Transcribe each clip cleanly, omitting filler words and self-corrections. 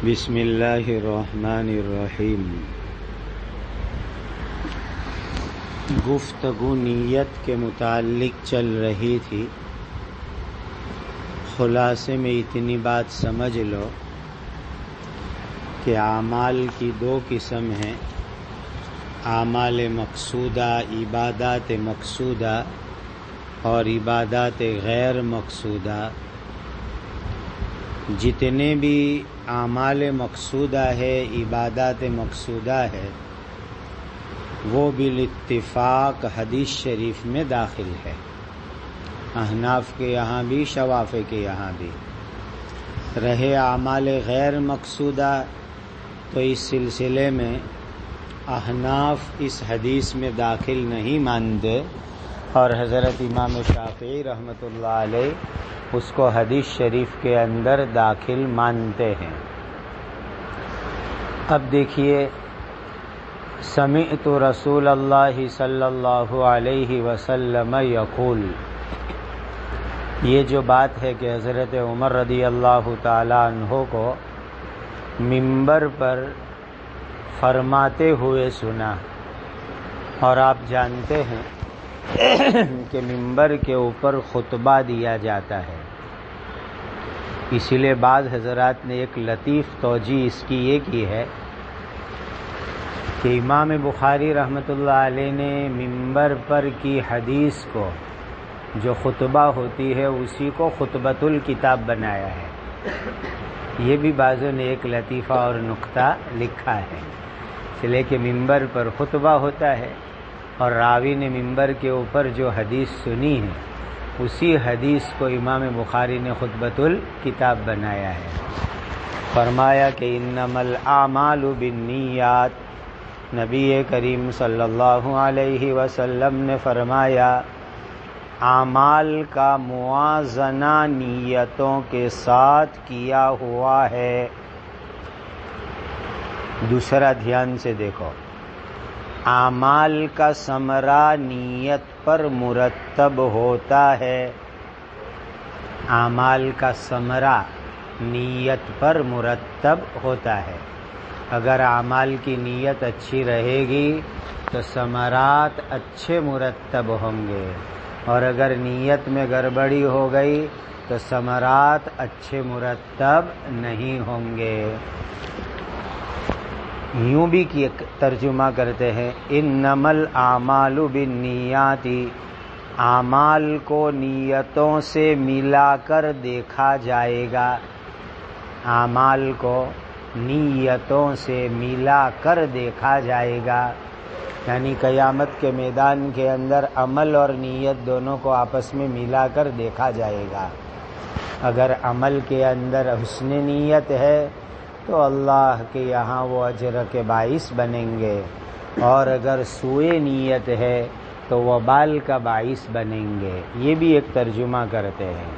بسم اللہ الرحمن الرحیم۔ گفتگو نیت کے متعلق چل رہی تھی۔ خلاصے میں اتنی بات سمجھ لو کہ اعمال کی دو قسم ہیں، اعمال مقصودہ، عبادات مقصودہ اور عبادات غیر مقصودہ۔ جتنے بھی اعمال مقصودہ ہے، عبادات مقصودہ ہے، وہ بالاتفاق حدیث شریف میں داخل ہے، احناف کے یہاں بھی، شوافی کے یہاں بھی۔ رہے اعمال غیر مقصودہ تو اس سلسلے میں احناف اس حدیث میں داخل نہیں مانتے، اور حضرت امام شافعی رحمۃ اللہ علیہ اس کو حدیث شریف کے اندر داخل مانتے ہیں۔ اب دیکھیے، سمعت رسول اللہ صلی اللہ علیہ وسلم یقول، یہ جو بات ہے کہ حضرت عمر رضی اللہ تعالی عنہ کو منبر پر فرماتے ہوئے سنا، اور آپ جانتے ہیں کہ منبر کے اوپر خطبہ دیا جاتا ہے، اسی لیے بعض حضرات نے ایک لطیف توجیہ اس کی یہ کی ہے کہ امام بخاری رحمۃ اللہ علیہ نے منبر پر کی حدیث کو، جو خطبہ ہوتی ہے، اسی کو خطبۃ الکتاب بنایا ہے۔ یہ بھی بعضوں نے ایک لطیفہ اور نکتہ لکھا ہے، اس لیے کہ منبر پر خطبہ ہوتا ہے اور راوی نے منبر کے اوپر جو حدیث سنی ہے، اسی حدیث کو امام بخاری نے خطبۃ الکتاب بنایا ہے۔ فرمایا کہ انما الاعمال بالنیات، نبی کریم صلی اللہ علیہ وسلم نے فرمایا اعمال کا موازنہ نیتوں کے ساتھ کیا ہوا ہے۔ دوسرا دھیان سے دیکھو، اعمال کا ثمرہ نیت پر مرتب ہوتا ہے، اعمال کا ثمرہ نیت پر مرتب ہوتا ہے۔ اگر اعمال کی نیت اچھی رہے گی تو ثمرات اچھے مرتب ہوں گے، اور اگر نیت میں گڑبڑی ہو گئی تو ثمرات اچھے مرتب نہیں ہوں گے۔ یوں بھی کی ترجمہ کرتے ہیں، انما الاعمال بالنیات، اعمال کو نیتوں سے ملا کر دیکھا جائے گا، اعمال کو نیتوں سے ملا کر دیکھا جائے گا، یعنی قیامت کے میدان کے اندر عمل اور نیت دونوں کو آپس میں ملا کر دیکھا جائے گا۔ اگر عمل کے اندر حسن نیت ہے تو اللہ کے یہاں وہ اجر کے باعث بنیں گے، اور اگر سوء نیت ہے تو وبال کا باعث بنیں گے۔ یہ بھی ایک ترجمہ کرتے ہیں۔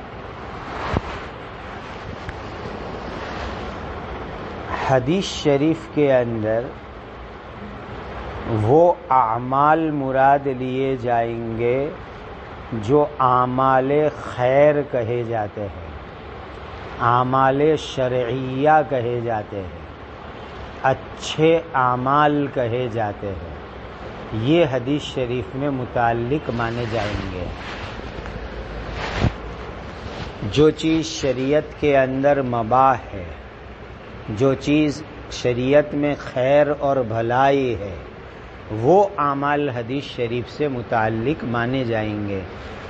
حدیث شریف کے اندر وہ اعمال مراد لیے جائیں گے جو اعمال خیر کہے جاتے ہیں، اعمال شرعیہ کہے جاتے ہیں، اچھے اعمال کہے جاتے ہیں، یہ حدیث شریف میں متعلق مانے جائیں گے۔ جو چیز شریعت کے اندر مباح ہے، جو چیز شریعت میں خیر اور بھلائی ہے، وہ اعمال حدیث شریف سے متعلق مانے جائیں گے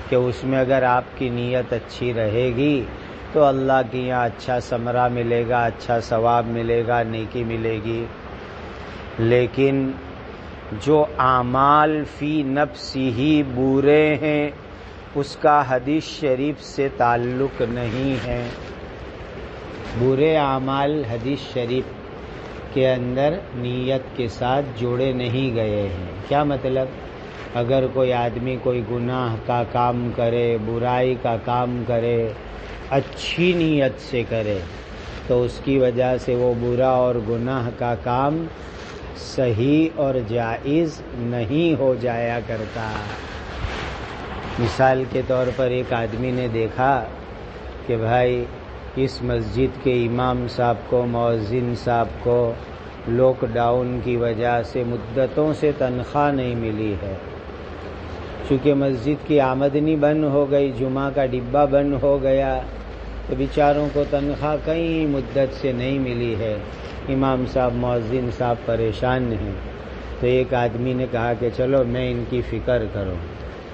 کہ اس میں اگر آپ کی نیت اچھی رہے گی تو اللہ کے یہاں اچھا ثمرہ ملے گا، اچھا ثواب ملے گا، نیکی ملے گی۔ لیکن جو اعمال فی نفسی ہی برے ہیں، اس کا حدیث شریف سے تعلق نہیں ہے۔ برے اعمال حدیث شریف کے اندر نیت کے ساتھ جوڑے نہیں گئے ہیں۔ کیا مطلب؟ اگر کوئی آدمی کوئی گناہ کا کام کرے، برائی کا کام کرے، اچھی نیت سے کرے، تو اس کی وجہ سے وہ برا اور گناہ کا کام صحیح اور جائز نہیں ہو جایا کرتا۔ مثال کے طور پر ایک آدمی نے دیکھا کہ بھائی اس مسجد کے امام صاحب کو، مؤذن صاحب کو لاک ڈاؤن کی وجہ سے مدتوں سے تنخواہ نہیں ملی ہے۔ چونکہ مسجد کی آمدنی بند ہو گئی، جمعہ کا ڈبہ بند ہو گیا، تو بیچاروں کو تنخواہ کئی مدت سے نہیں ملی ہے۔ امام صاحب، مؤذن صاحب پریشان ہیں۔ تو ایک آدمی نے کہا کہ چلو میں ان کی فکر کروں،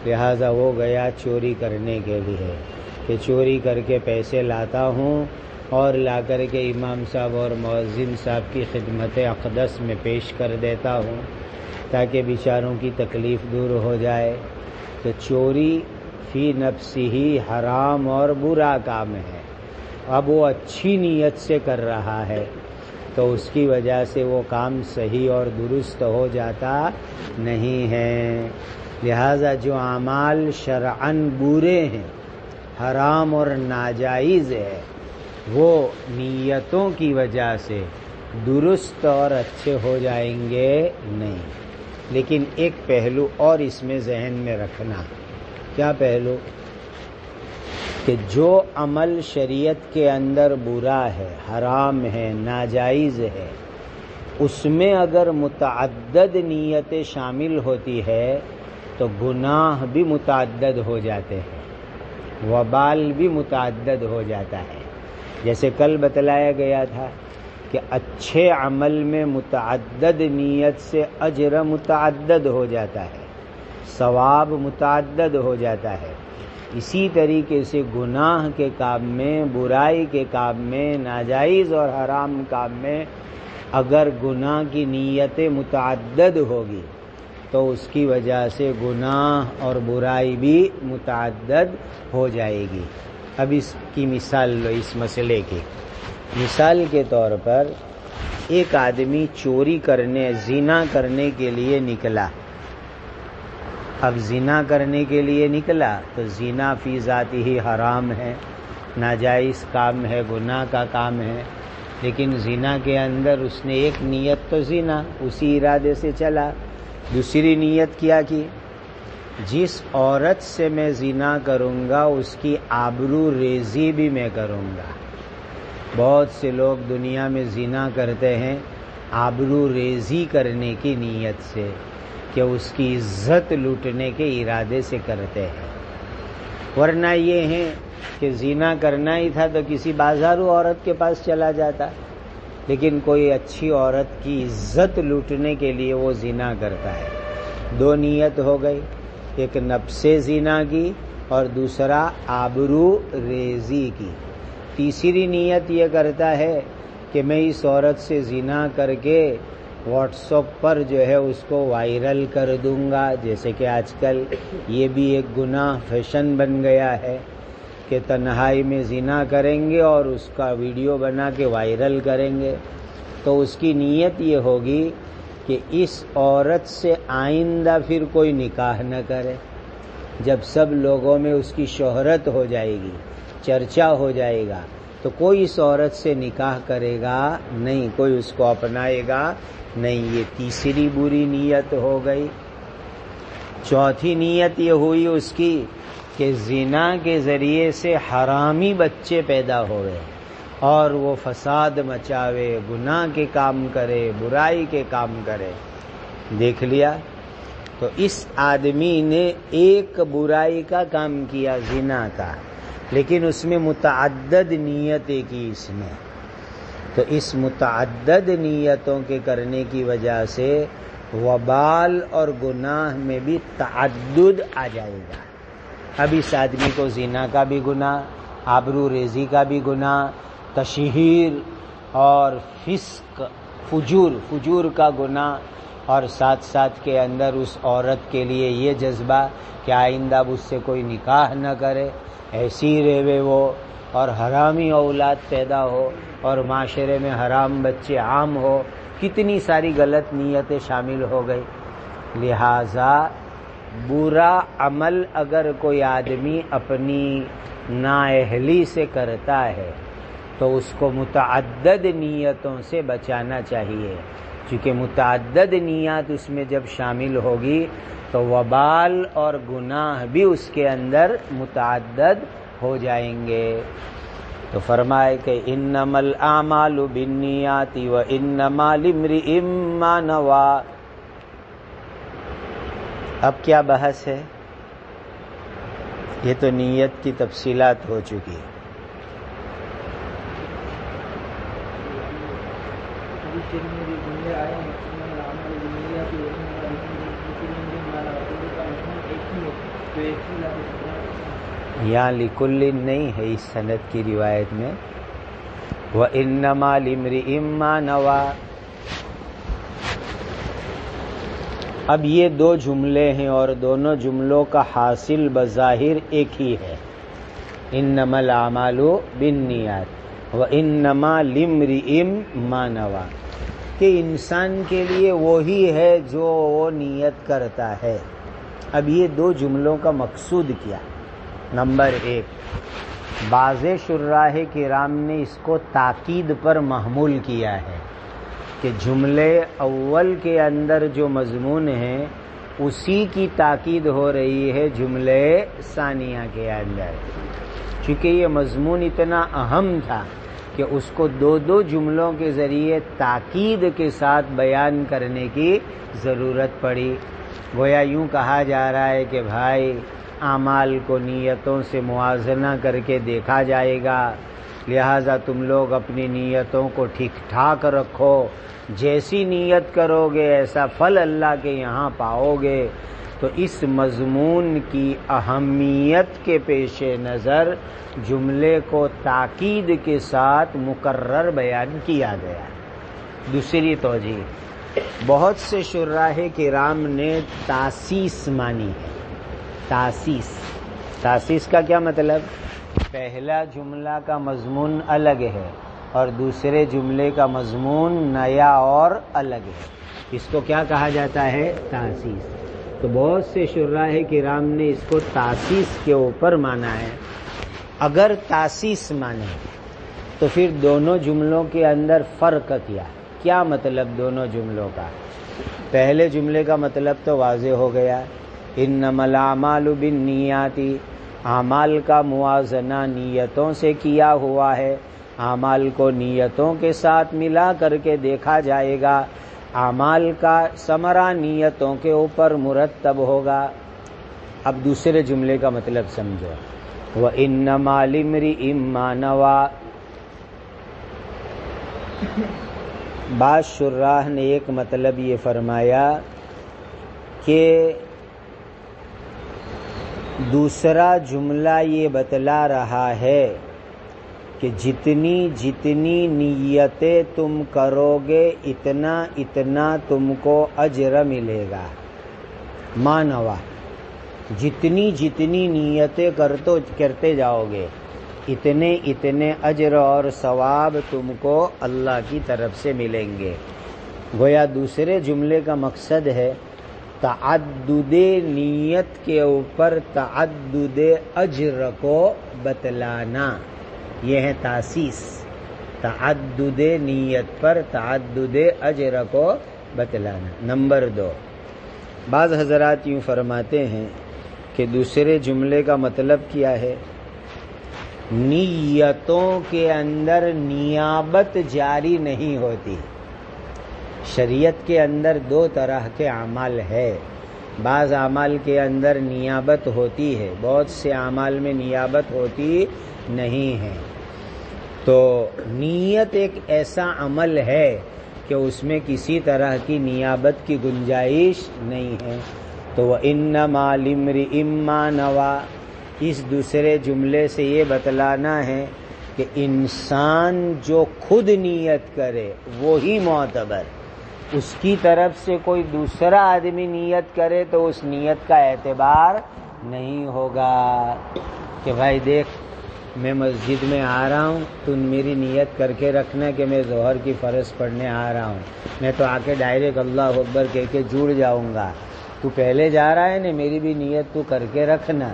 لہٰذا وہ گیا چوری کرنے کے لیے کہ چوری کر کے پیسے لاتا ہوں اور لا کر کے امام صاحب اور مؤذن صاحب کی خدمت اقدس میں پیش کر دیتا ہوں تاکہ بیچاروں کی تکلیف دور ہو جائے۔ تو چوری فی نفسی ہی حرام اور برا کام ہے۔ اب وہ اچھی نیت سے کر رہا ہے تو اس کی وجہ سے وہ کام صحیح اور درست ہو جاتا نہیں ہے۔ لہذا جو اعمال شرعاً برے ہیں، حرام اور ناجائز ہے، وہ نیتوں کی وجہ سے درست اور اچھے ہو جائیں گے نہیں۔ لیکن ایک پہلو اور اس میں ذہن میں رکھنا۔ کیا پہلو؟ کہ جو عمل شریعت کے اندر برا ہے، حرام ہے، ناجائز ہے، اس میں اگر متعدد نیتیں شامل ہوتی ہے تو گناہ بھی متعدد ہو جاتے ہیں، وبال بھی متعدد ہو جاتا ہے۔ جیسے کل بتلایا گیا تھا کہ اچھے عمل میں متعدد نیت سے اجر متعدد ہو جاتا ہے، ثواب متعدد ہو جاتا ہے۔ اسی طریقے سے گناہ کے کام میں، برائی کے کام میں، ناجائز اور حرام کام میں اگر گناہ کی نیتیں متعدد ہوگی تو اس کی وجہ سے گناہ اور برائی بھی متعدد ہو جائے گی۔ اب اس کی مثال لو، اس مسئلے کی مثال کے طور پر ایک آدمی چوری کرنے، زنا کرنے کے لیے نکلا۔ اب زنا کرنے کے لیے نکلا تو زنا فی ذاتی ہی حرام ہے، ناجائز کام ہے، گناہ کا کام ہے، لیکن زنا کے اندر اس نے ایک نیت تو زنا، اسی ارادے سے چلا۔ دوسری نیت کیا کی؟ جس عورت سے میں زنا کروں گا اس کی آبرو ریزی بھی میں کروں گا۔ بہت سے لوگ دنیا میں زنا کرتے ہیں آبرو ریزی کرنے کی نیت سے، کہ اس کی عزت لوٹنے کے ارادے سے کرتے ہیں، ورنہ یہ ہے کہ زنا کرنا ہی تھا تو کسی بازارو عورت کے پاس چلا جاتا، لیکن کوئی اچھی عورت کی عزت لوٹنے کے لیے وہ زنا کرتا ہے۔ دو نیت ہو گئی، ایک نفس زنا کی اور دوسرا آبرو ریزی کی۔ تیسری نیت یہ کرتا ہے کہ میں اس عورت سے زنا کر کے واٹس ایپ پر جو ہے اس کو وائرل کر دوں گا، جیسے کہ آج کل یہ بھی ایک گناہ فیشن بن گیا ہے کہ تنہائی میں زنا کریں گے اور اس کا ویڈیو بنا کے وائرل کریں گے۔ تو اس کی نیت یہ ہوگی کہ اس عورت سے آئندہ پھر کوئی نکاح نہ کرے۔ جب سب لوگوں میں اس کی شہرت ہو جائے گی، چرچا ہو جائے گا، تو کوئی اس عورت سے نکاح کرے گا نہیں، کوئی اس کو اپنائے گا نہیں۔ یہ تیسری بری نیت ہو گئی۔ چوتھی نیت یہ ہوئی اس کی کہ زنا کے ذریعے سے حرامی بچے پیدا ہوئے اور وہ فساد مچاوے، گناہ کے کام کرے، برائی کے کام کرے۔ دیکھ لیا، تو اس آدمی نے ایک برائی کا کام کیا، زنا کا، لیکن اس میں متعدد نیتیں کی اس نے۔ تو اس متعدد نیتوں کے کرنے کی وجہ سے وبال اور گناہ میں بھی تعدد آ جائے گا۔ اب اس آدمی کو زنا کا بھی گناہ، آبرو ریزی کا بھی گناہ، تشہیر اور فسق، فجور کا گناہ، اور ساتھ ساتھ کے اندر اس عورت کے لیے یہ جذبہ کہ آئندہ اب اس سے کوئی نکاح نہ کرے، ایسی رہے وہ، اور حرامی اولاد پیدا ہو اور معاشرے میں حرام بچے عام ہو۔ کتنی ساری غلط نیتیں شامل ہو گئی۔ لہذا برا عمل اگر کوئی آدمی اپنی نااہلی سے کرتا ہے تو اس کو متعدد نیتوں سے بچانا چاہیے، چونکہ متعدد نیات اس میں جب شامل ہوگی تو وبال اور گناہ بھی اس کے اندر متعدد ہو جائیں گے۔ تو فرمائے کہ انما الاعمال بالنیات وانما لامرئ ما نوى۔ اب کیا بحث ہے؟ یہ تو نیت کی تفصیلات ہو چکی ہے۔ یہاں لکل نہیں ہے اس سند کی روایت میں، وَإِنَّمَا لِامْرِئٍ مَّا نَوَىٰ۔ اب یہ دو جملے ہیں اور دونوں جملوں کا حاصل بظاہر ایک ہی ہے، انما الاعمال بالنیات وانما لامرئ ما نویٰ، کہ انسان کے لیے وہی ہے جو وہ نیت کرتا ہے۔ اب یہ دو جملوں کا مقصود کیا؟ نمبر ایک، بعض شراح کرام نے اس کو تاکید پر محمول کیا ہے کہ جملے اول کے اندر جو مضمون ہے اسی کی تاکید ہو رہی ہے جملے ثانیہ کے اندر، چونکہ یہ مضمون اتنا اہم تھا کہ اس کو دو دو جملوں کے ذریعے تاکید کے ساتھ بیان کرنے کی ضرورت پڑی۔ گویا یوں کہا جا رہا ہے کہ بھائی اعمال کو نیتوں سے موازنہ کر کے دیکھا جائے گا، لہذا تم لوگ اپنی نیتوں کو ٹھیک ٹھاک رکھو، جیسی نیت کرو گے ایسا پھل اللہ کے یہاں پاؤ گے۔ تو اس مضمون کی اہمیت کے پیش نظر جملے کو تاکید کے ساتھ مکرر بیان کیا گیا۔ دوسری توجیہ، بہت سے شراح کرام نے تاسیس مانی ہے۔ تاسیس کا کیا مطلب؟ پہلا جملہ کا مضمون الگ ہے اور دوسرے جملے کا مضمون نیا اور الگ ہے، اس کو کیا کہا جاتا ہے؟ تاسیس۔ تو بہت سے شراح کرام نے اس کو تاسیس کے اوپر مانا ہے۔ اگر تاسیس مانے تو پھر دونوں جملوں کے اندر فرق کیا مطلب دونوں جملوں کا؟ پہلے جملے کا مطلب تو واضح ہو گیا، انما الاعمال بالنیات، اعمال کا موازنہ نیتوں سے کیا ہوا ہے، اعمال کو نیتوں کے ساتھ ملا کر کے دیکھا جائے گا، اعمال کا ثمرہ نیتوں کے اوپر مرتب ہوگا۔ اب دوسرے جملے کا مطلب سمجھو، وَإِنَّمَا لِامْرِئٍ مَّا نَوَىٰ۔ بعض شراح نے ایک مطلب یہ فرمایا کہ دوسرا جملہ یہ بتلا رہا ہے کہ جتنی جتنی نیتیں تم کرو گے اتنا اتنا تم کو اجر ملے گا۔ مانوا، جتنی جتنی نیتیں کرتے جاؤ گے اتنے اتنے اجر اور ثواب تم کو اللہ کی طرف سے ملیں گے۔ گویا دوسرے جملے کا مقصد ہے تعدد نیت کے اوپر تعدد اجر کو بتلانا، یہ ہے تاسیس۔ تعدد نیت پر تعدد اجر کو بتلانا۔ نمبر 2، بعض حضرات یوں فرماتے ہیں کہ دوسرے جملے کا مطلب کیا ہے؟ نیتوں کے اندر نیابت جاری نہیں ہوتی۔ شریعت کے اندر دو طرح کے اعمال ہے، بعض اعمال کے اندر نیابت ہوتی ہے، بہت سے اعمال میں نیابت ہوتی نہیں ہے۔ تو نیت ایک ایسا عمل ہے کہ اس میں کسی طرح کی نیابت کی گنجائش نہیں ہے۔ تو وَإِنَّمَا لِامْرِئٍ مَّا نَوَىٰ، اس دوسرے جملے سے یہ بتلانا ہے کہ انسان جو خود نیت کرے وہی معتبر، اس کی طرف سے کوئی دوسرا آدمی نیت کرے تو اس نیت کا اعتبار نہیں ہوگا کہ بھائی دیکھ میں مسجد میں آ رہا ہوں، تو میری نیت کر کے رکھنا کہ میں ظہر کی فرض پڑھنے آ رہا ہوں، میں تو آ کے ڈائریکٹ اللہ اکبر کہہ کے جڑ جاؤں گا، تو پہلے جا رہا ہے نا، میری بھی نیت تو کر کے رکھنا۔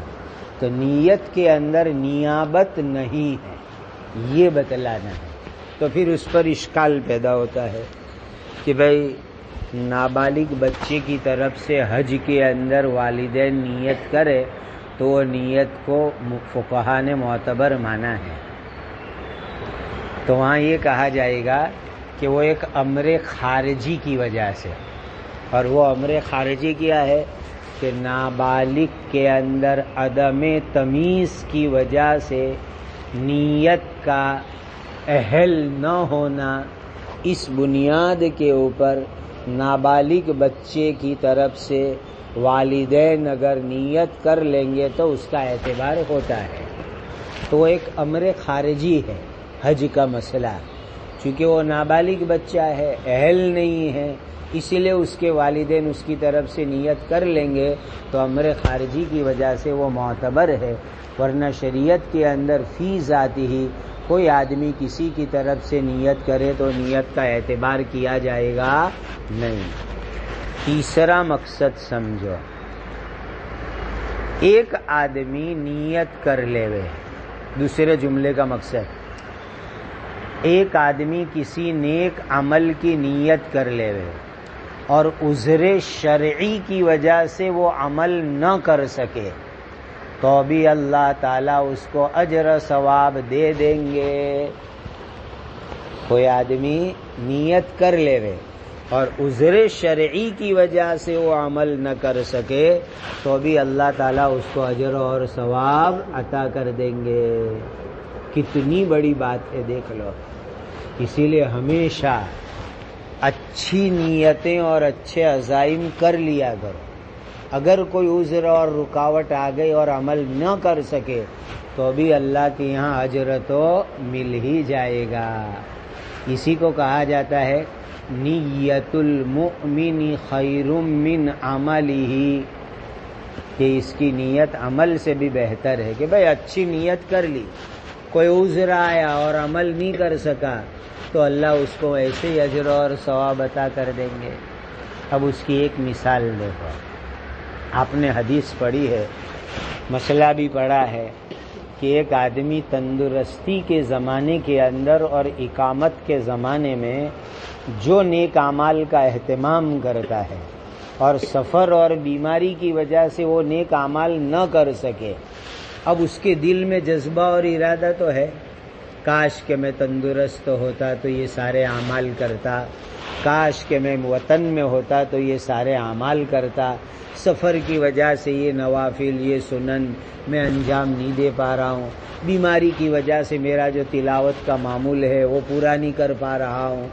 تو نیت کے اندر نیابت نہیں ہے، یہ بتلانا ہے۔ تو پھر اس پر اشکال پیدا ہوتا ہے کہ بھائی نابالغ بچے کی طرف سے حج کے اندر والدین نیت کرے تو وہ نیت کو فقہا نے معتبر مانا ہے، تو وہاں یہ کہا جائے گا کہ وہ ایک امر خارجی کی وجہ سے، اور وہ امر خارجی کیا ہے کہ نابالغ کے اندر عدم تمیز کی وجہ سے نیت کا اہل نہ ہونا، اس بنیاد کے اوپر نابالغ بچے کی طرف سے والدین اگر نیت کر لیں گے تو اس کا اعتبار ہوتا ہے۔ تو وہ ایک امر خارجی ہے حج کا مسئلہ، چونکہ وہ نابالغ بچہ ہے، اہل نہیں ہے، اسی لیے اس کے والدین اس کی طرف سے نیت کر لیں گے تو امر خارجی کی وجہ سے وہ معتبر ہے، ورنہ شریعت کے اندر فی ذاتی ہی کوئی آدمی کسی کی طرف سے نیت کرے تو نیت کا اعتبار کیا جائے گا نہیں۔ تیسرا مقصد سمجھو، ایک آدمی نیت کر لے وے، دوسرے جملے کا مقصد ایک آدمی کسی نیک عمل کی نیت کر لے وے اور عذر شرعی کی وجہ سے وہ عمل نہ کر سکے تو بھی اللہ تعالیٰ اس کو اجر ثواب دے دیں گے۔ کوئی آدمی نیت کر لے وے اور عذر شرعی کی وجہ سے وہ عمل نہ کر سکے تو بھی اللہ تعالیٰ اس کو اجر اور ثواب عطا کر دیں گے۔ کتنی بڑی بات ہے، دیکھ لو۔ اسی لیے ہمیشہ اچھی نیتیں اور اچھے عزائم کر لیا کرو۔ اگر کوئی عذر اور رکاوٹ آ گئی اور عمل نہ کر سکے تو بھی اللہ کے یہاں اجر تو مل ہی جائے گا۔ اسی کو کہا جاتا ہے نیت المؤمن خیر من عملہ، کہ اس کی نیت عمل سے بھی بہتر ہے، کہ بھئی اچھی نیت کر لی، کوئی عذر آیا اور عمل نہیں کر سکا تو اللہ اس کو ایسے ہی اجر اور ثواب عطا کر دیں گے۔ اب اس کی ایک مثال دیکھو، آپ نے حدیث پڑھی ہے، مسئلہ بھی پڑھا ہے کہ ایک آدمی تندرستی کے زمانے کے اندر اور اقامت کے زمانے میں جو نیک اعمال کا اہتمام کرتا ہے اور سفر اور بیماری کی وجہ سے وہ نیک اعمال نہ کر سکے، اب اس کے دل میں جذبہ اور ارادہ تو ہے، کاش کہ میں تندرست ہوتا تو یہ سارے اعمال کرتا، کاش کہ میں وطن میں ہوتا تو یہ سارے اعمال کرتا، سفر کی وجہ سے یہ نوافل یہ سنن میں انجام نہیں دے پا رہا ہوں، بیماری کی وجہ سے میرا جو تلاوت کا معمول ہے وہ پورا نہیں کر پا رہا ہوں،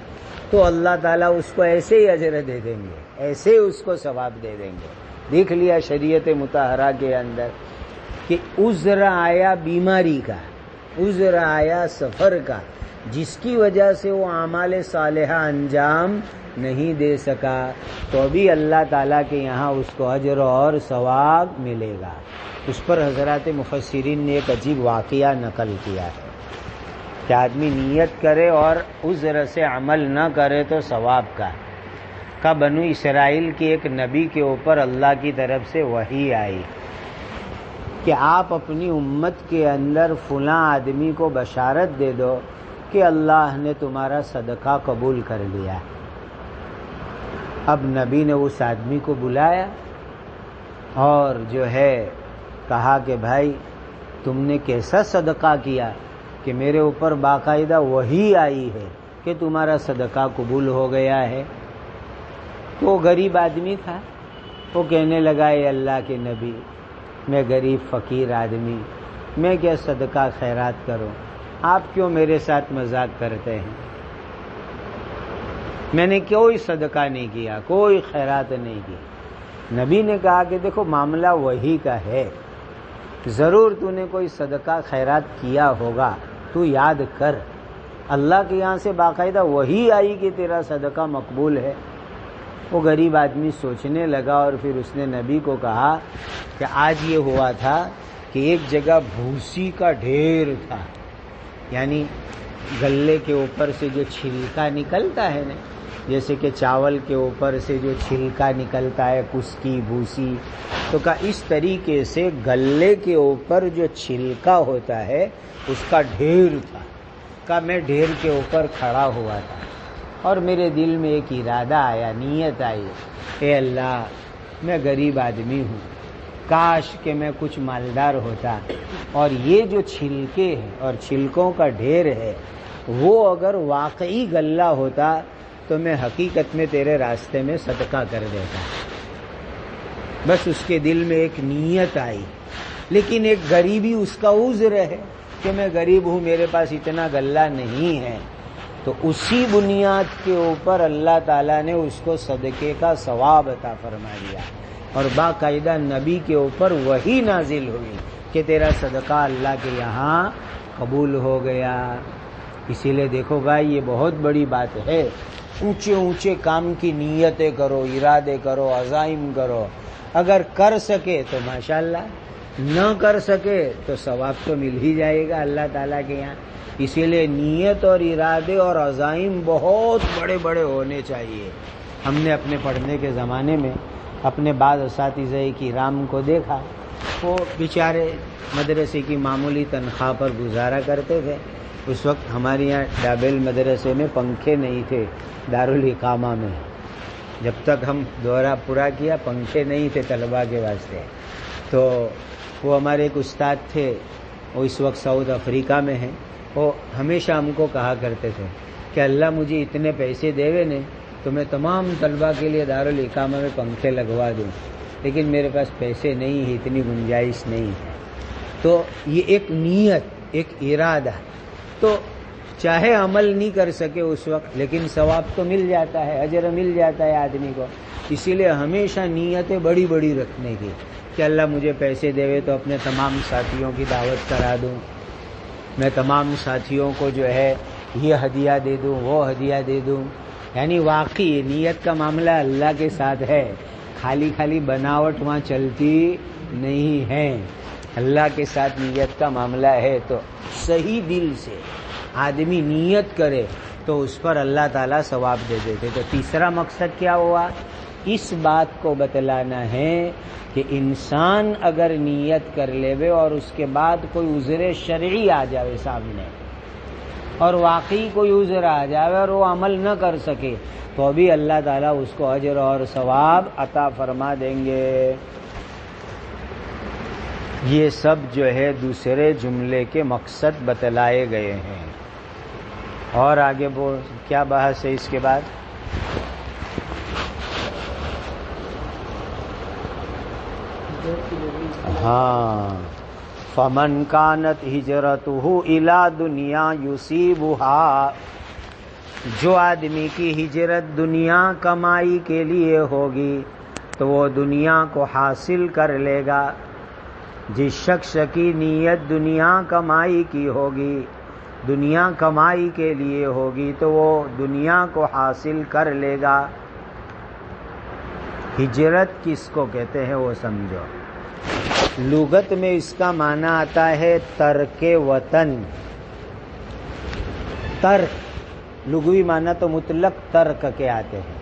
تو اللہ تعالیٰ اس کو ایسے ہی اجر دے دیں گے، ایسے ہی اس کو ثواب دے دیں گے۔ دیکھ لیا شریعت مطہرہ کے اندر کہ عذر آیا بیماری کا، عذر آیا سفر کا، جس کی وجہ سے وہ اعمال صالحہ انجام نہیں دے سکا تو بھی اللہ تعالیٰ کے یہاں اس کو اجر اور ثواب ملے گا۔ اس پر حضرات مفسرین نے ایک عجیب واقعہ نقل کیا ہے کہ آدمی نیت کرے اور عذر سے عمل نہ کرے تو ثواب کا بنو اسرائیل کے ایک نبی کے اوپر اللہ کی طرف سے وحی آئی کہ آپ اپنی امت کے اندر فلاں آدمی کو بشارت دے دو کہ اللہ نے تمہارا صدقہ قبول کر لیا۔ اب نبی نے اس آدمی کو بلایا اور جو ہے کہا کہ بھائی تم نے کیسا صدقہ کیا کہ میرے اوپر باقاعدہ وحی آئی ہے کہ تمہارا صدقہ قبول ہو گیا ہے۔ تو وہ غریب آدمی تھا، وہ کہنے لگا اے اللہ کے نبی، میں غریب فقیر آدمی، میں کیا صدقہ خیرات کروں، آپ کیوں میرے ساتھ مذاق کرتے ہیں؟ میں نے کوئی صدقہ نہیں کیا، کوئی خیرات نہیں کی۔ نبی نے کہا کہ دیکھو معاملہ وحی کا ہے، ضرور تو نے کوئی صدقہ خیرات کیا ہوگا، تو یاد کر، اللہ کے یہاں سے باقاعدہ وحی آئی کہ تیرا صدقہ مقبول ہے۔ وہ غریب آدمی سوچنے لگا اور پھر اس نے نبی کو کہا کہ آج یہ ہوا تھا کہ ایک جگہ بھوسی کا ڈھیر تھا، یعنی گلے کے اوپر سے جو چھلکا نکلتا ہے نا، جیسے کہ چاول کے اوپر سے جو چھلکا نکلتا ہے کسکی بھوسی، تو کہا اس طریقے سے گلے کے اوپر جو چھلکا ہوتا ہے اس کا ڈھیر تھا۔ کہا میں ڈھیر کے اوپر کھڑا ہوا تھا اور میرے دل میں ایک ارادہ آیا، نیت آئی، اے اللہ میں غریب آدمی ہوں، کاش کہ میں کچھ مالدار ہوتا اور یہ جو چھلکے ہیں اور چھلکوں کا ڈھیر ہے وہ اگر واقعی غلہ ہوتا تو میں حقیقت میں تیرے راستے میں صدقہ کر دیتا. بس اس کے دل میں ایک نیت آئی، لیکن ایک غریبی اس کا عذر ہے کہ میں غریب ہوں، میرے پاس اتنا غلہ نہیں ہے. تو اسی بنیاد کے اوپر اللہ تعالیٰ نے اس کو صدقے کا ثواب عطا فرما دیا، اور باقاعدہ نبی کے اوپر وحی نازل ہوئی کہ تیرا صدقہ اللہ کے یہاں قبول ہو گیا. اسی لیے دیکھو بھائی، یہ بہت بڑی بات ہے. اونچے اونچے کام کی نیتیں کرو، ارادے کرو، عزائم کرو. اگر کر سکے تو ماشاءاللہ، نہ کر سکے تو ثواب تو مل ہی جائے گا اللہ تعالیٰ کے یہاں. اسی لیے نیت اور ارادے اور عزائم بہت بڑے بڑے ہونے چاہیے. ہم نے اپنے پڑھنے کے زمانے میں اپنے بعض اساتذہ کرام کو دیکھا، وہ بیچارے مدرسے کی معمولی تنخواہ پر گزارا کرتے تھے. اس وقت ہمارے یہاں ڈابل مدرسے میں پنکھے نہیں تھے، دارالاقامہ میں جب تک ہم دورہ پورا کیا پنکھے نہیں تھے طلباء کے واسطے. تو وہ ہمارے ایک استاد تھے، وہ اس وقت ساؤتھ افریقہ میں ہیں. وہ ہمیشہ ہم کو کہا کرتے تھے کہ اللہ مجھے اتنے پیسے دے وے نے تو میں تمام طلباء کے لیے دارالاقامہ میں پنکھے لگوا دوں، لیکن میرے پاس پیسے نہیں ہے، اتنی گنجائش نہیں ہے. تو یہ ایک نیت، ایک ارادہ. تو چاہے عمل نہیں کر سکے اس وقت، لیکن ثواب تو مل جاتا ہے، اجر مل جاتا ہے آدمی کو. اسی لیے ہمیشہ نیتیں بڑی بڑی رکھنے کی کہ اللہ مجھے پیسے دے تو اپنے تمام ساتھیوں کی دعوت کرا دوں، میں تمام ساتھیوں کو جو ہے یہ ہدیہ دے دوں، وہ ہدیہ دے دوں. یعنی واقعی نیت کا معاملہ اللہ کے ساتھ ہے، خالی خالی بناوٹ وہاں چلتی نہیں ہے. اللہ کے ساتھ نیت کا معاملہ ہے. تو صحیح دل سے آدمی نیت کرے تو اس پر اللہ تعالیٰ ثواب دے دیتے. تو تیسرا مقصد کیا ہوا؟ اس بات کو بتلانا ہے کہ انسان اگر نیت کر لے اور اس کے بعد کوئی عذر شرعی آ جائے سامنے، اور واقعی کوئی عذر آ جائے اور وہ عمل نہ کر سکے، تو ابھی اللہ تعالیٰ اس کو اجر اور ثواب عطا فرما دیں گے. یہ سب جو ہے دوسرے جملے کے مقصد بتلائے گئے ہیں. اور آگے کیا بحث ہے اس کے بعد؟ ہاں، فمن کانت ہجرتہ الی دنیا یصیبھا، جو آدمی کی ہجرت دنیا کمائی کے لیے ہوگی تو وہ دنیا کو حاصل کر لے گا. جس شخص کی نیت دنیا کمائی کی ہوگی، دنیا کمائی کے لیے ہوگی تو وہ دنیا کو حاصل کر لے گا. ہجرت کس کو کہتے ہیں وہ سمجھو. لغت میں اس کا معنی آتا ہے ترک وطن. ترک لغوی معنی تو مطلق ترک کے آتے ہیں.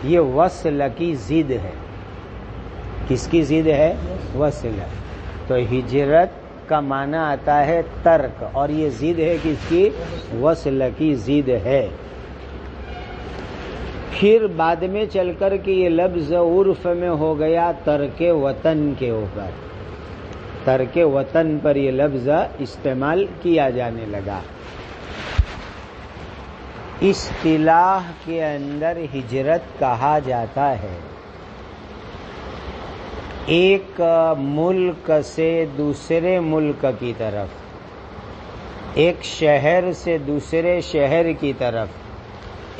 یہ وصل کی ضد ہے. کس کی ضد ہے؟ وصل. تو ہجرت کا معنی آتا ہے ترک، اور یہ ضد ہے کس کی؟ وصل کی ضد ہے. پھر بعد میں چل کر کے یہ لفظ عرف میں ہو گیا ترک وطن کے اوپر. ترک وطن پر یہ لفظ استعمال کیا جانے لگا. اصطلاح کے اندر ہجرت کہا جاتا ہے ایک ملک سے دوسرے ملک کی طرف، ایک شہر سے دوسرے شہر کی طرف،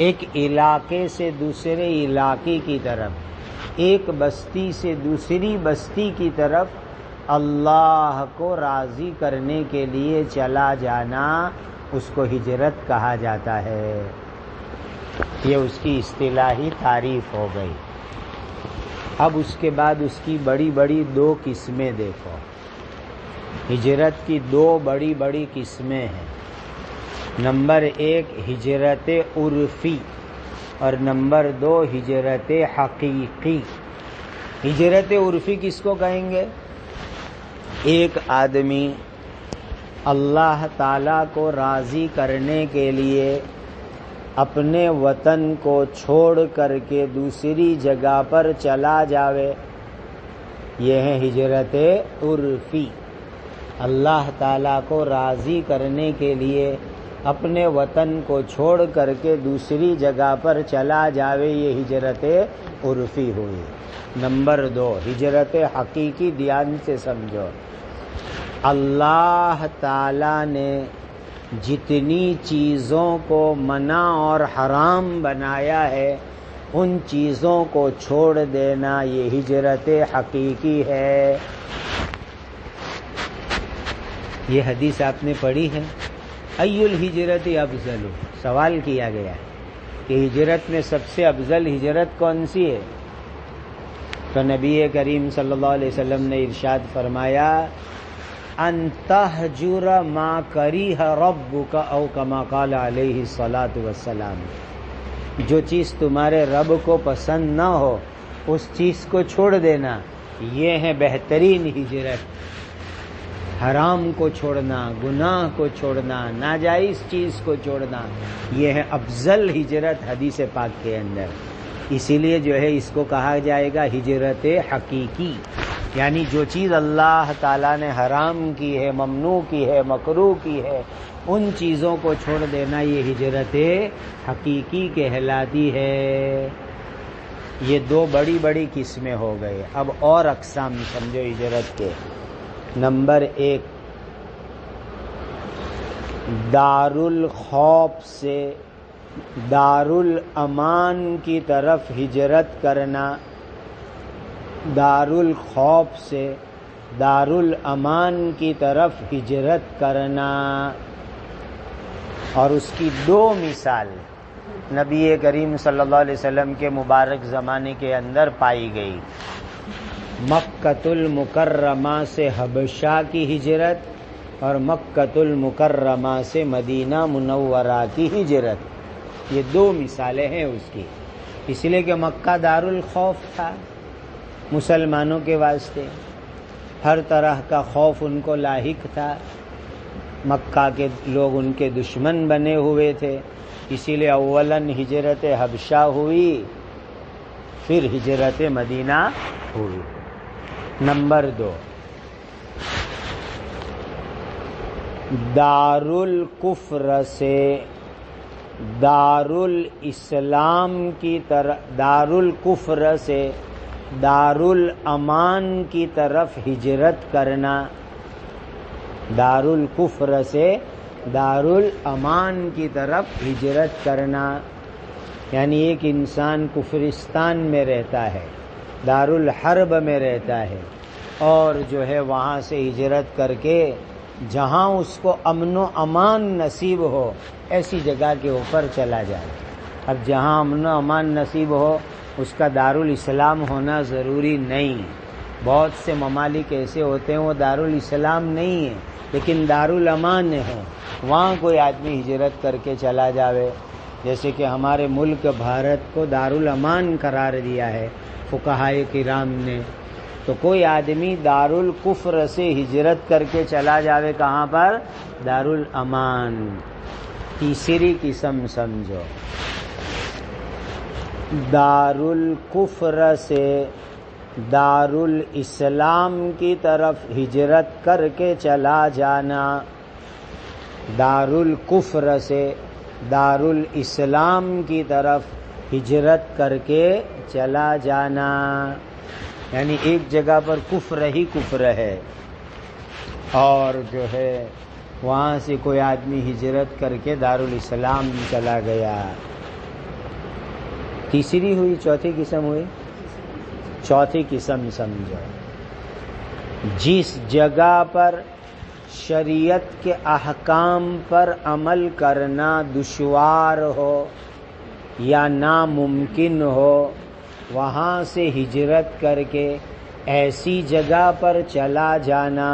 ایک علاقے سے دوسرے علاقے کی طرف، ایک بستی سے دوسری بستی کی طرف اللہ کو راضی کرنے کے لیے چلا جانا، اس کو ہجرت کہا جاتا ہے. یہ اس کی اصطلاحی تعریف ہو گئی. اب اس کے بعد اس کی بڑی بڑی دو قسمیں دیکھو. ہجرت کی دو بڑی بڑی قسمیں ہیں. نمبر ایک ہجرت عرفی اور نمبر دو ہجرت حقیقی. ہجرت عرفی کس کو کہیں گے؟ ایک آدمی اللہ تعالیٰ کو راضی کرنے کے لیے اپنے وطن کو چھوڑ کر کے دوسری جگہ پر چلا جاوے، یہ ہے ہجرت عرفی. اللہ تعالیٰ کو راضی کرنے کے لیے اپنے وطن کو چھوڑ کر کے دوسری جگہ پر چلا جاوے، یہ ہجرت عرفی ہوئی۔ نمبر 2، ہجرت حقیقی، دھیان سے سمجھو۔ اللہ تعالی نے جتنی چیزوں کو منع اور حرام بنایا ہے ان چیزوں کو چھوڑ دینا، یہ ہجرت حقیقی ہے۔ یہ حدیث آپ نے پڑھی ہے، ای الہجرت افضل، سوال کیا گیا کہ ہجرت میں سب سے افضل ہجرت کون سی ہے؟ تو نبی کریم صلی اللہ علیہ وسلم نے ارشاد فرمایا، ان تہجر ما کریہ ربک او کما قال علیہ الصلاۃ والسلام، جو چیز تمہارے رب کو پسند نہ ہو اس چیز کو چھوڑ دینا، یہ ہے بہترین ہجرت۔ حرام کو چھوڑنا، گناہ کو چھوڑنا، ناجائز چیز کو چھوڑنا، یہ ہے افضل ہجرت حدیث پاک کے اندر۔ اسی لیے جو ہے اس کو کہا جائے گا ہجرت حقیقی، یعنی جو چیز اللہ تعالیٰ نے حرام کی ہے، ممنوع کی ہے، مکروہ کی ہے، ان چیزوں کو چھوڑ دینا، یہ ہجرت حقیقی کہلاتی ہے۔ یہ دو بڑی بڑی قسمیں ہو گئے۔ اب اور اقسام سمجھو ہجرت کے۔ نمبر 1، دار الخوف سے دار الامان کی طرف ہجرت کرنا، دار الخوف سے دار الامان کی طرف ہجرت کرنا، اور اس کی 2 مثال نبی کریم صلی اللہ علیہ وسلم کے مبارک زمانے کے اندر پائی گئی۔ مکۃ المکرمہ سے حبشہ کی ہجرت اور مکۃ المکرمہ سے مدینہ منورہ کی ہجرت، یہ 2 مثالیں ہیں اس کی۔ اس لیے کہ مکہ دار الخوف تھا مسلمانوں کے واسطے، ہر طرح کا خوف ان کو لاحق تھا، مکہ کے لوگ ان کے دشمن بنے ہوئے تھے، اسی لیے اولاً ہجرت حبشہ ہوئی، پھر ہجرت مدینہ ہوئی۔ نمبر 2، دار الکفر سے دار الاسلام کی طرف، دار الکفر سے دار الامان کی طرف ہجرت کرنا، دار الکفر سے دار الامان کی طرف ہجرت کرنا، یعنی ایک انسان کفرستان میں رہتا ہے، دار الحرب میں رہتا ہے، اور جو ہے وہاں سے ہجرت کر کے جہاں اس کو امن و امان نصیب ہو ایسی جگہ کے اوپر چلا جائے۔ اب جہاں امن و امان نصیب ہو اس کا دار الاسلام ہونا ضروری نہیں، بہت سے ممالک ایسے ہوتے ہیں وہ دار الاسلام نہیں ہے لیکن دار الامان ہے، وہاں کوئی آدمی ہجرت کر کے چلا جاوے، جیسے کہ ہمارے ملک بھارت کو دار الامان قرار دیا ہے فقہائے کرام نے، تو کوئی آدمی دار الکفر سے ہجرت کر کے چلا جاوے کہاں پر؟ دار الامان۔ تیسری قسم سمجھو، دار الکفر سے دار الاسلام کی طرف ہجرت کر کے چلا جانا، دار الکفر سے دار الاسلام کی طرف ہجرت کر کے چلا جانا، یعنی ایک جگہ پر کفر ہی کفر ہے اور جو ہے وہاں سے کوئی آدمی ہجرت کر کے دار الاسلام چلا گیا۔ تیسری ہوئی، چوتھی قسم ہوئی۔ چوتھی قسم سمجھو، جس جگہ پر شریعت کے احکام پر عمل کرنا دشوار ہو یا ناممکن ہو، وہاں سے ہجرت کر کے ایسی جگہ پر چلا جانا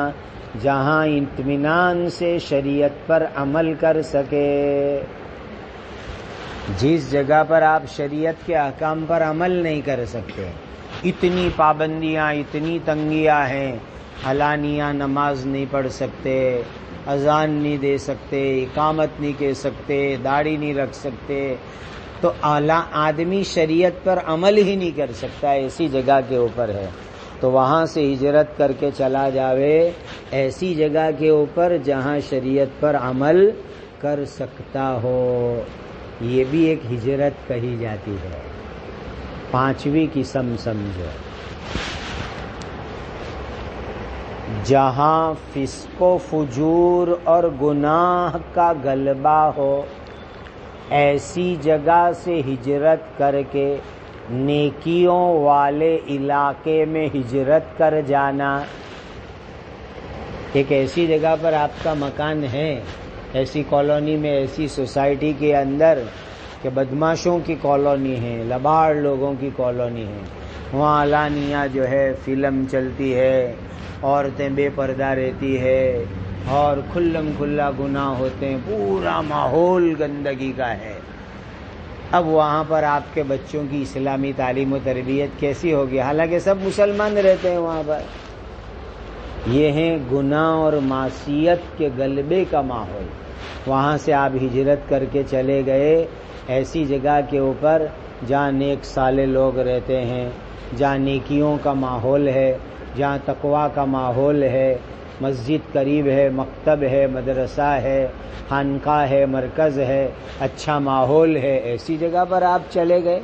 جہاں اطمینان سے شریعت پر عمل کر سکے۔ جس جگہ پر آپ شریعت کے احکام پر عمل نہیں کر سکتے، اتنی پابندیاں، اتنی تنگیاں ہیں، علانیہ نماز نہیں پڑھ سکتے، اذان نہیں دے سکتے، اقامت نہیں کہہ سکتے، داڑھی نہیں رکھ سکتے، تو آدمی شریعت پر عمل ہی نہیں کر سکتا، ایسی جگہ کے اوپر ہے، تو وہاں سے ہجرت کر کے چلا جاوے ایسی جگہ کے اوپر جہاں شریعت پر عمل کر سکتا ہو، یہ بھی ایک ہجرت کہی جاتی ہے۔ پانچویں قسم سمجھو، جہاں فسق و فجور اور گناہ کا غلبہ ہو، ایسی جگہ سے ہجرت کر کے نیکیوں والے علاقے میں ہجرت کر جانا۔ ایک ایسی جگہ پر آپ کا مکان ہے، ایسی کالونی میں، ایسی سوسائٹی کے اندر کہ بدماشوں کی کالونی ہے، لباڑ لوگوں کی کالونی ہے، وہاں علانیہ جو ہے فلم چلتی ہے، عورتیں بے پردہ رہتی ہے اور کھلم کھلا گناہ ہوتے ہیں، پورا ماحول گندگی کا ہے۔ اب وہاں پر آپ کے بچوں کی اسلامی تعلیم و تربیت کیسی ہوگی؟ حالانکہ سب مسلمان رہتے ہیں وہاں پر۔ یہ ہیں گناہ اور معصیت کے غلبے کا ماحول۔ وہاں سے آپ ہجرت کر کے چلے گئے ایسی جگہ کے اوپر جہاں نیک صالح لوگ رہتے ہیں، جہاں نیکیوں کا ماحول ہے، جہاں تقویٰ کا ماحول ہے، مسجد قریب ہے، مکتب ہے، مدرسہ ہے، خانقاہ ہے، مرکز ہے، اچھا ماحول ہے، ایسی جگہ پر آپ چلے گئے،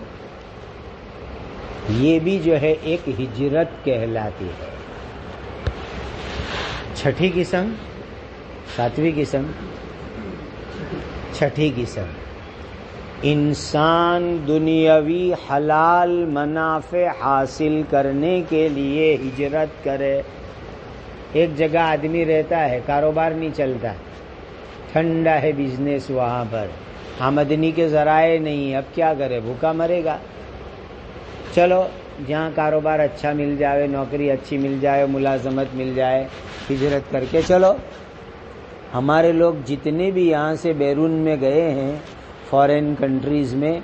یہ بھی جو ہے ایک ہجرت کہلاتی ہے۔ چھٹی قسم، ساتویں قسم، چھٹی قسم، انسان دنیاوی حلال منافع حاصل کرنے کے لیے ہجرت کرے۔ ایک جگہ آدمی رہتا ہے، کاروبار نہیں چلتا، ٹھنڈا ہے بزنس، وہاں پر آمدنی کے ذرائع نہیں، اب کیا کرے؟ بھوکا مرے گا۔ چلو جہاں کاروبار اچھا مل جائے، نوکری اچھی مل جائے، ملازمت مل جائے، ہجرت کر کے چلو۔ ہمارے لوگ جتنے بھی یہاں سے بیرون میں گئے ہیں فارن کنٹریز میں،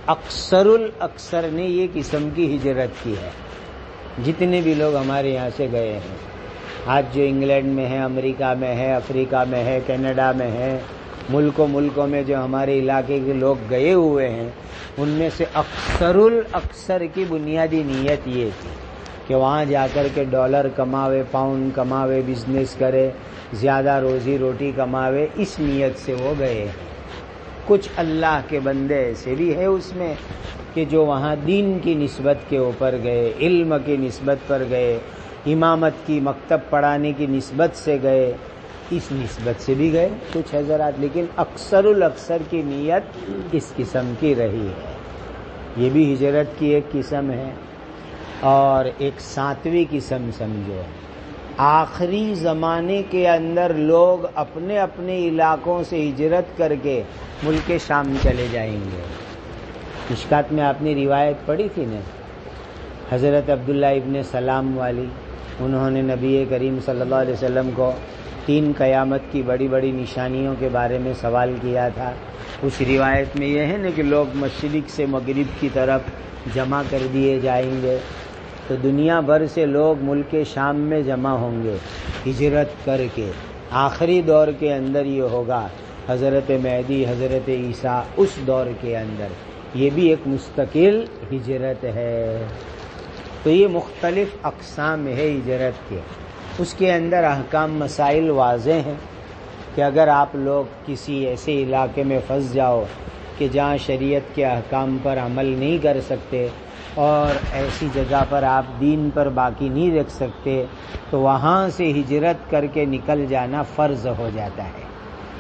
اکثر نے یہ قسم کی ہجرت کی ہے، جتنے بھی لوگ ہمارے یہاں سے گئے ہیں۔ آج جو انگلینڈ میں ہے، امریکہ میں ہے، افریقہ میں ہے، کینیڈا میں ہے، ملکوں میں جو ہمارے علاقے کے لوگ گئے ہوئے ہیں، ان میں سے اکثر کی بنیادی نیت یہ تھی کہ وہاں جا کر کے ڈالر کماوے، پاؤنڈ کماوے، بزنس کرے، زیادہ روزی روٹی کماوے، اس نیت سے وہ گئے ہیں۔ کچھ اللہ کے بندے ایسے بھی ہے اس میں کہ جو وہاں دین کی نسبت کے اوپر گئے، علم کی نسبت پر گئے، امامت کی، مکتب پڑھانے کی نسبت سے گئے، اس نسبت سے بھی گئے کچھ حضرات، لیکن اکثر کی نیت اس قسم کی رہی ہے۔ یہ بھی ہجرت کی ایک قسم ہے۔ اور ایک ساتویں قسم سمجھو، آخری زمانے کے اندر لوگ اپنے اپنے علاقوں سے ہجرت کر کے ملک شام چلے جائیں گے۔ مشکات میں آپ نے روایت پڑھی تھی نا، حضرت عبداللہ ابن سلام والی، انہوں نے نبی کریم صلی اللہ علیہ وسلم کو 3 قیامت کی بڑی بڑی نشانیوں کے بارے میں سوال کیا تھا۔ اس روایت میں یہ ہے نا کہ لوگ مشرق سے مغرب کی طرف جمع کر دیے جائیں گے، تو دنیا بھر سے لوگ ملک شام میں جمع ہوں گے ہجرت کر کے۔ آخری دور کے اندر یہ ہوگا، حضرت مہدی، حضرت عیسیٰ، اس دور کے اندر یہ بھی ایک مستقل ہجرت ہے۔ تو یہ مختلف اقسام ہے ہجرت کے، اس کے اندر احکام مسائل واضح ہیں کہ اگر آپ لوگ کسی ایسے علاقے میں پھنس جاؤ کہ جہاں شریعت کے احکام پر عمل نہیں کر سکتے اور ایسی جگہ پر آپ دین پر باقی نہیں رکھ سکتے، تو وہاں سے ہجرت کر کے نکل جانا فرض ہو جاتا ہے۔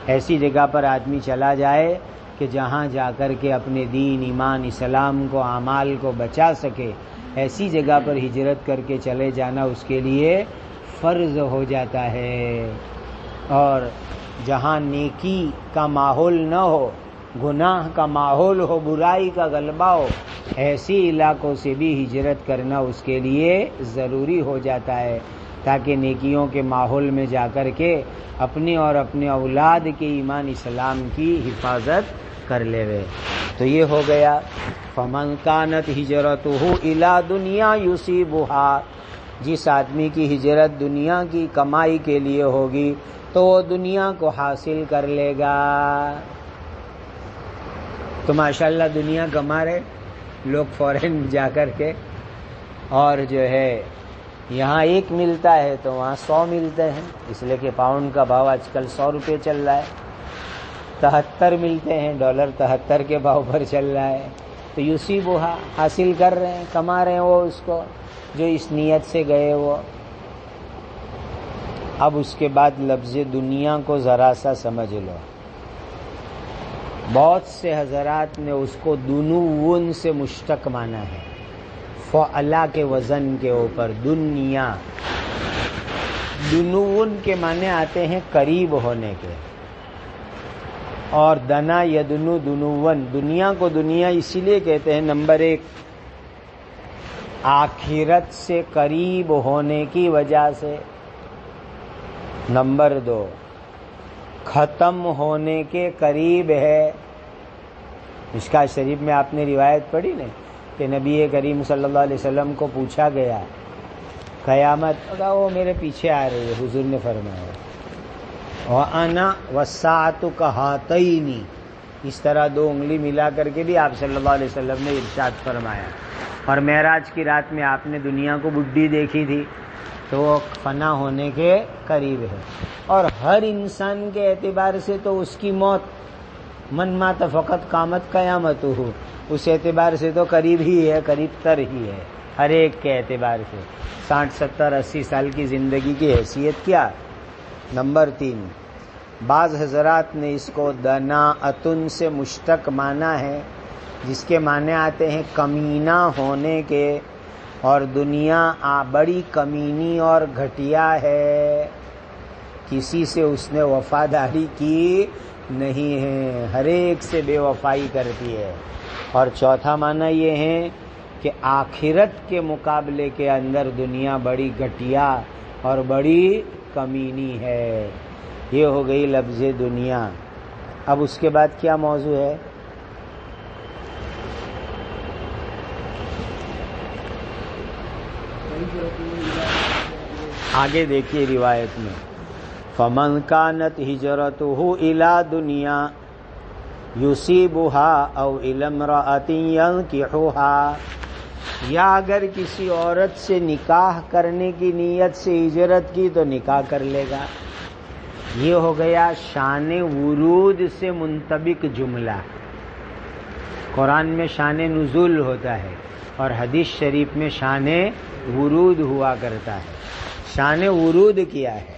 ایسی جگہ پر آدمی چلا جائے کہ جہاں جا کر کے اپنے دین، ایمان، اسلام کو، اعمال کو بچا سکے، ایسی جگہ پر ہجرت کر کے چلے جانا اس کے لیے فرض ہو جاتا ہے۔ اور جہاں نیکی کا ماحول نہ ہو، گناہ کا ماحول ہو، برائی کا غلبہ ہو، ایسی علاقوں سے بھی ہجرت کرنا اس کے لیے ضروری ہو جاتا ہے، تاکہ نیکیوں کے ماحول میں جا کر کے اپنے اور اپنے اولاد کے ایمان اسلام کی حفاظت کر لے وے۔ تو یہ ہو گیا فمن کانت ہجرتہ الی دنیا یصیبھا، جس آدمی کی ہجرت دنیا کی کمائی کے لیے ہوگی تو وہ دنیا کو حاصل کر لے گا۔ تو ماشاءاللہ دنیا کما رہے لوگ فورن جا کر کے، اور جو ہے یہاں 1 ملتا ہے تو وہاں 100 ملتے ہیں، اس لیے کہ پاؤنڈ کا بھاؤ آج کل 100 روپے چل رہا ہے۔ 73 ملتے ہیں، ڈالر 73 کے بھاؤ پر چل رہا ہے، تو یصیبھا حاصل کر رہے ہیں، کما رہے ہیں وہ اس کو جو اس نیت سے گئے وہ۔ اب اس کے بعد لفظ دنیا کو ذرا سا سمجھ لو۔ بہت سے حضرات نے اس کو دنون سے مشتق مانا ہے، فعلا کے وزن کے اوپر دنیا۔ دنون کے معنی آتے ہیں قریب ہونے کے، اور دنا یدنو دنون، دنیا کو دنیا اسی لیے کہتے ہیں نمبر 1 آخرت سے قریب ہونے کی وجہ سے، نمبر 2 ختم ہونے کے قریب ہے۔ مشکوٰۃ شریف میں آپ نے روایت پڑھی نا کہ نبی کریم صلی اللہ علیہ وسلم کو پوچھا گیا قیامت وہ میرے پیچھے آ رہی ہے، حضور نے فرمایا وَأَنَا وَالسَّاعَةُ كَهَاتَيْنِ، اس طرح 2 انگلی ملا کر کے بھی آپ صلی اللہ علیہ وسلم نے ارشاد فرمایا۔ اور معراج کی رات میں آپ نے دنیا کو بڈھی دیکھی تھی تو وہ فنا ہونے کے قریب ہے، اور ہر انسان کے اعتبار سے تو اس کی موت من مات فقط قامت قیامت ہو، اس اعتبار سے تو قریب ہی ہے، قریب تر ہی ہے ہر ایک کے اعتبار سے۔ 60 70 80 سال کی زندگی کی حیثیت کیا؟ نمبر 3 بعض حضرات نے اس کو دناءتن سے مشتق مانا ہے، جس کے معنی آتے ہیں کمینہ ہونے کے، اور دنیا بڑی کمینی اور گھٹیا ہے، کسی سے اس نے وفاداری کی نہیں ہے، ہر ایک سے بے وفائی کرتی ہے۔ اور چوتھا معنی یہ ہے کہ آخرت کے مقابلے کے اندر دنیا بڑی گھٹیا اور بڑی کمینی ہے۔ یہ ہو گئی لفظ دنیا۔ اب اس کے بعد کیا موضوع ہے؟ آگے دیکھیے روایت میں فَمَنْ كَانَتْ هِجْرَتُهُ إِلَى دُنْيَا يُصِيبُهَا أَوْ إِلَى امْرَأَةٍ يَنْكِحُهَا، یا اگر کسی عورت سے نکاح کرنے کی نیت سے ہجرت کی تو نکاح کر لے گا۔ یہ ہو گیا شان ورود سے منطبق جملہ۔ قرآن میں شان نزول ہوتا ہے اور حدیث شریف میں شان ورود ہوا کرتا ہے۔ شان ورود کیا ہے؟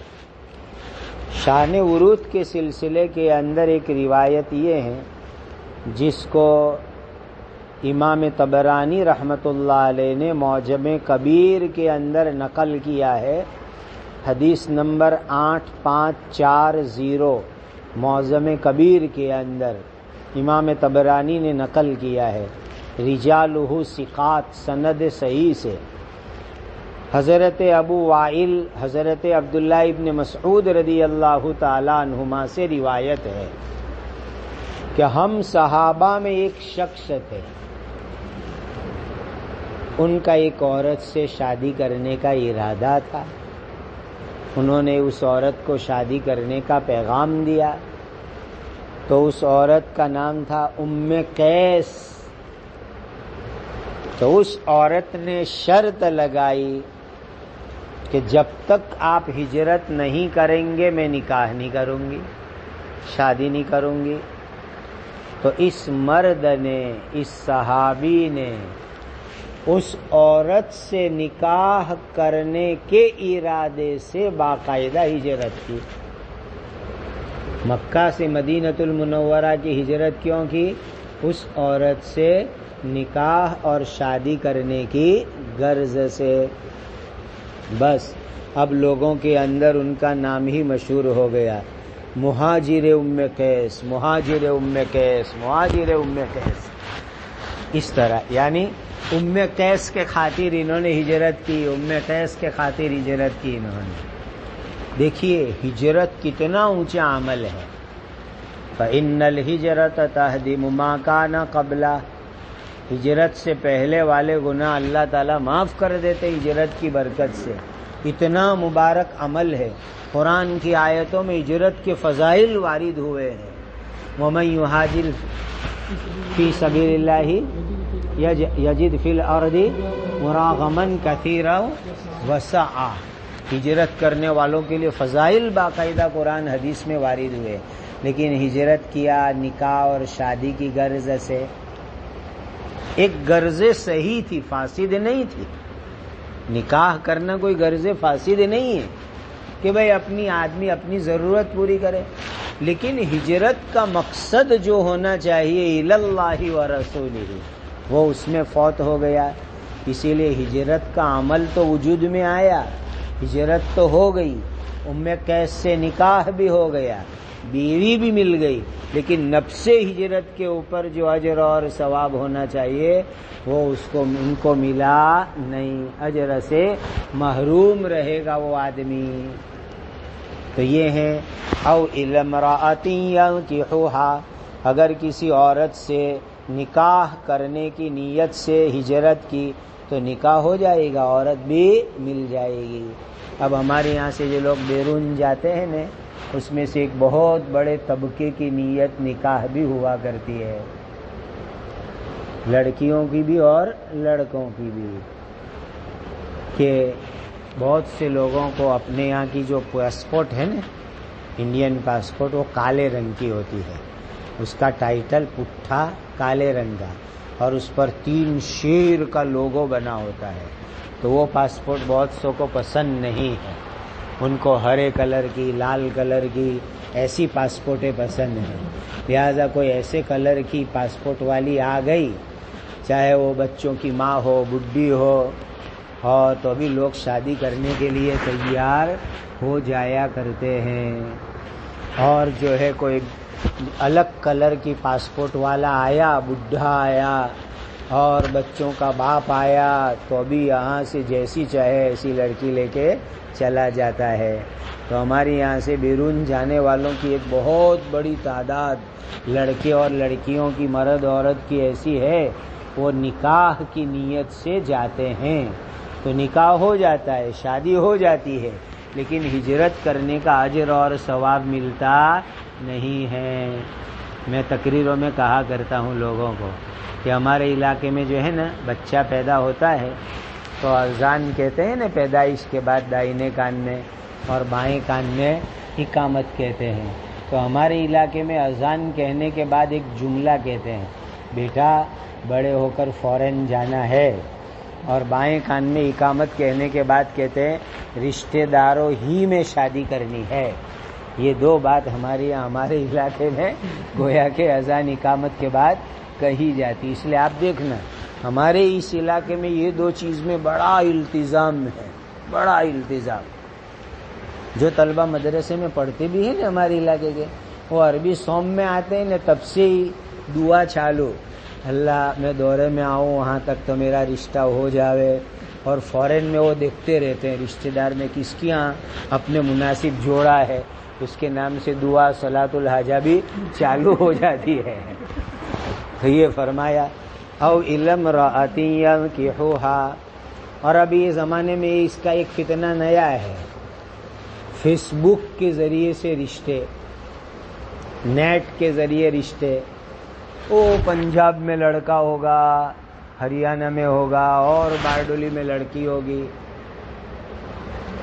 شان ورود کے سلسلے کے اندر ایک روایت یہ ہے جس کو امام طبرانی رحمۃ اللہ علیہ نے معجم کبیر کے اندر نقل کیا ہے، حدیث نمبر 8540 معجم کبیر کے اندر امام طبرانی نے نقل کیا ہے، رجالہ ثقات، سند صحیح سے۔ حضرت ابو وائل حضرت عبداللہ ابن مسعود رضی اللہ تعالیٰ عنہما سے روایت ہے کہ ہم صحابہ میں ایک شخص تھے، ان کا ایک عورت سے شادی کرنے کا ارادہ تھا، انہوں نے اس عورت کو شادی کرنے کا پیغام دیا، تو اس عورت کا نام تھا ام قیس۔ تو اس عورت نے شرط لگائی کہ جب تک آپ ہجرت نہیں کریں گے میں نکاح نہیں کروں گی، شادی نہیں کروں گی۔ تو اس مرد نے، اس صحابی نے اس عورت سے نکاح کرنے کے ارادے سے باقاعدہ ہجرت کی۔ مکہ سے مدینہ المنورہ کی ہجرت کیوں کی؟ اس عورت سے نکاح اور شادی کرنے کی غرض سے۔ بس اب لوگوں کے اندر ان کا نام ہی مشہور ہو گیا، مہاجر ام قیس، مہاجر ام قیس، مہاجر ام قیس۔ اس طرح یعنی ام قیس کے خاطر انہوں نے ہجرت کی، ام قیس کے خاطر ہجرت کی انہوں نے۔ دیکھیے ہجرت کتنا اونچا عمل ہے۔ فَإِنَّ الْهِجْرَةَ تَهْدِمُ مَا كَانَ قَبْلَهُ، ہجرت سے پہلے والے گناہ اللہ تعالیٰ معاف کر دیتے ہجرت کی برکت سے۔ اتنا مبارک عمل ہے، قرآن کی آیتوں میں ہجرت کے فضائل وارد ہوئے ہیں۔ وَمَن يُهَاجِرْ فِي سَبِيلِ اللَّهِ يَجِدْ فِي الْأَرْضِ مُرَاغَمًا كَثِيرًا وَسَعًا، ہجرت کرنے والوں کے لیے فضائل باقاعدہ قرآن حدیث میں وارد ہوئے۔ لیکن ہجرت کیا نکاح اور شادی کی غرض سے. ایک غرض صحیح تھی، فاسد نہیں تھی. نکاح کرنا کوئی غرض فاسد نہیں ہے کہ بھئی اپنی آدمی اپنی ضرورت پوری کرے، لیکن ہجرت کا مقصد جو ہونا چاہیے اللہ و رسولہ وہ اس میں فوت ہو گیا. اسی لیے ہجرت کا عمل تو وجود میں آیا، ہجرت تو ہو گئی، ام قیس سے نکاح بھی ہو گیا، بیوی بھی مل گئی، لیکن نفس ہجرت کے اوپر جو اجر اور ثواب ہونا چاہیے وہ ان کو ملا نہیں، اجر سے محروم رہے گا وہ آدمی. تو یہ ہے او امرأۃ ینکحها، اگر کسی عورت سے نکاح کرنے کی نیت سے ہجرت کی تو نکاح ہو جائے گا، عورت بھی مل جائے گی. اب ہمارے یہاں سے جو لوگ بیرون جاتے ہیں نا، اس میں سے ایک بہت بڑے طبقے کی نیت نکاح بھی ہوا کرتی ہے، لڑکیوں کی بھی اور لڑکوں کی بھی، کہ بہت سے لوگوں کو اپنے یہاں کی جو پاسپورٹ ہے نا، انڈین پاسپورٹ، وہ کالے رنگ کی ہوتی ہے، اس کا ٹائٹل پٹھا کالے رنگ کا، اور اس پر 3 شیر کا لوگو بنا ہوتا ہے. تو وہ پاسپورٹ بہت سو کو پسند نہیں ہے، ان کو ہرے کلر کی، لال کلر کی ایسی پاسپورٹیں پسند ہیں. لہذا کوئی ایسے کلر کی پاسپورٹ والی آ گئی، چاہے وہ بچوں کی ماں ہو، بڈھی ہو، اور تو بھی لوگ شادی کرنے کے لیے تیار ہو جایا کرتے ہیں. اور جو ہے کوئی الگ کلر کی پاسپورٹ والا آیا، بڈھا آیا اور بچوں کا باپ آیا، تو بھی یہاں سے جیسی چاہے ایسی لڑکی لے کے چلا جاتا ہے. تو ہمارے یہاں سے بیرون جانے والوں کی ایک بہت بڑی تعداد لڑکے اور لڑکیوں کی، مرد عورت کی ایسی ہے، وہ نکاح کی نیت سے جاتے ہیں تو نکاح ہو جاتا ہے، شادی ہو جاتی ہے، لیکن ہجرت کرنے کا اجر اور ثواب ملتا نہیں ہے. میں تقریروں میں کہا کرتا ہوں لوگوں کو کہ ہمارے علاقے میں جو ہے نا بچہ پیدا ہوتا ہے تو اذان کہتے ہیں نا پیدائش کے بعد دائیں کان میں اور بائیں کان میں اقامت کہتے ہیں. تو ہمارے علاقے میں اذان کہنے کے بعد ایک جملہ کہتے ہیں، بیٹا بڑے ہو کر فورن جانا ہے، اور بائیں کان میں اقامت کہنے کے بعد کہتے ہیں رشتہ داروں ہی میں شادی کرنی ہے. یہ 2 بات ہمارے علاقے میں گویا کہ اذان اقامت کے بعد کہی جاتی. اس لیے آپ دیکھنا ہمارے اس علاقے میں یہ 2 چیز میں بڑا التزام ہے، بڑا التزام. جو طلبہ مدرسے میں پڑھتے بھی ہیں نا ہمارے علاقے کے، وہ عربی سوم میں آتے ہیں نا، تب سے ہی دعا چالو، اللہ میں دورے میں آؤں وہاں تک تو میرا رشتہ ہو جاوے. اور فورن میں وہ دیکھتے رہتے ہیں رشتہ دار میں کس کی یہاں اپنے مناسب جوڑا ہے، اس کے نام سے دعا صلاۃ الحاجہ بھی چالو ہو جاتی ہے. تو یہ فرمایا او امرأۃ ینکحها. اور ابھی یہ زمانے میں اس کا ایک فتنہ نیا ہے، فیس بک کے ذریعے سے رشتے، نیٹ کے ذریعے رشتے. او پنجاب میں لڑکا ہوگا، ہریانہ میں ہوگا، اور بارڈولی میں لڑکی ہوگی،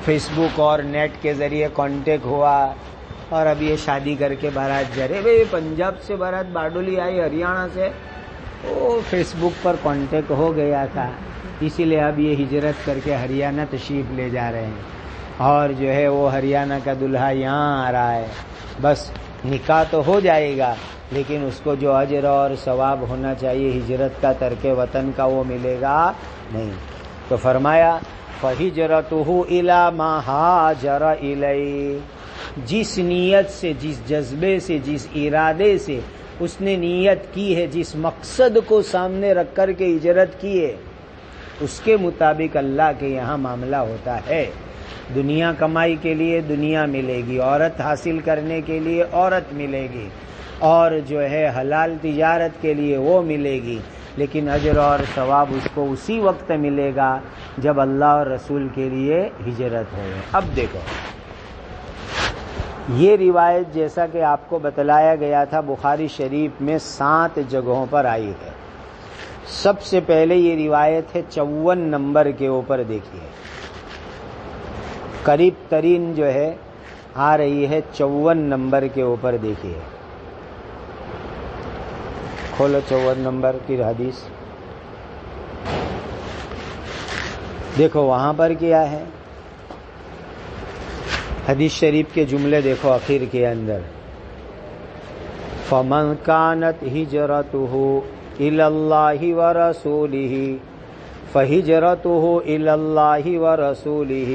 فیس بک اور نیٹ کے ذریعے کانٹیکٹ ہوا، اور اب یہ شادی کر کے بارات جا رہے. بھئی پنجاب سے بارات بارڈولی آئی، ہریانہ سے، وہ فیس بک پر کانٹیکٹ ہو گیا تھا، اسی لیے اب یہ ہجرت کر کے ہریانہ تشریف لے جا رہے ہیں، اور جو ہے وہ ہریانہ کا دلہا یہاں آ رہا ہے. بس نکاح تو ہو جائے گا، لیکن اس کو جو اجر اور ثواب ہونا چاہیے ہجرت کا، ترک وطن کا، وہ ملے گا نہیں. تو فرمایا فَهِجْرَتُهُ إِلَى مَا هَاجَرَ إِلَيْهِ. جس نیت سے، جس جذبے سے، جس ارادے سے اس نے نیت کی ہے، جس مقصد کو سامنے رکھ کر کے ہجرت کی ہے، اس کے مطابق اللہ کے یہاں معاملہ ہوتا ہے. دنیا کمائی کے لیے دنیا ملے گی، عورت حاصل کرنے کے لیے عورت ملے گی، اور جو ہے حلال تجارت کے لیے وہ ملے گی، لیکن اجر اور ثواب اس کو اسی وقت ملے گا جب اللہ اور رسول کے لیے ہجرت ہو. اب دیکھو یہ روایت جیسا کہ آپ کو بتلایا گیا تھا بخاری شریف میں 7 جگہوں پر آئی ہے. سب سے پہلے یہ روایت ہے 54 نمبر کے اوپر، دیکھیے قریب ترین جو ہے آ رہی ہے 54 نمبر کے اوپر. دیکھیے کھولو 54 نمبر کی حدیث. دیکھو وہاں پر کیا ہے. حدیث شریف کے جملے دیکھو آخر کے اندر. فَمَنْ كَانَتْ هِجْرَتُهُ إِلَى اللَّهِ وَرَسُولِهِ فَهِجْرَتُهُ إِلَى اللَّهِ وَرَسُولِهِ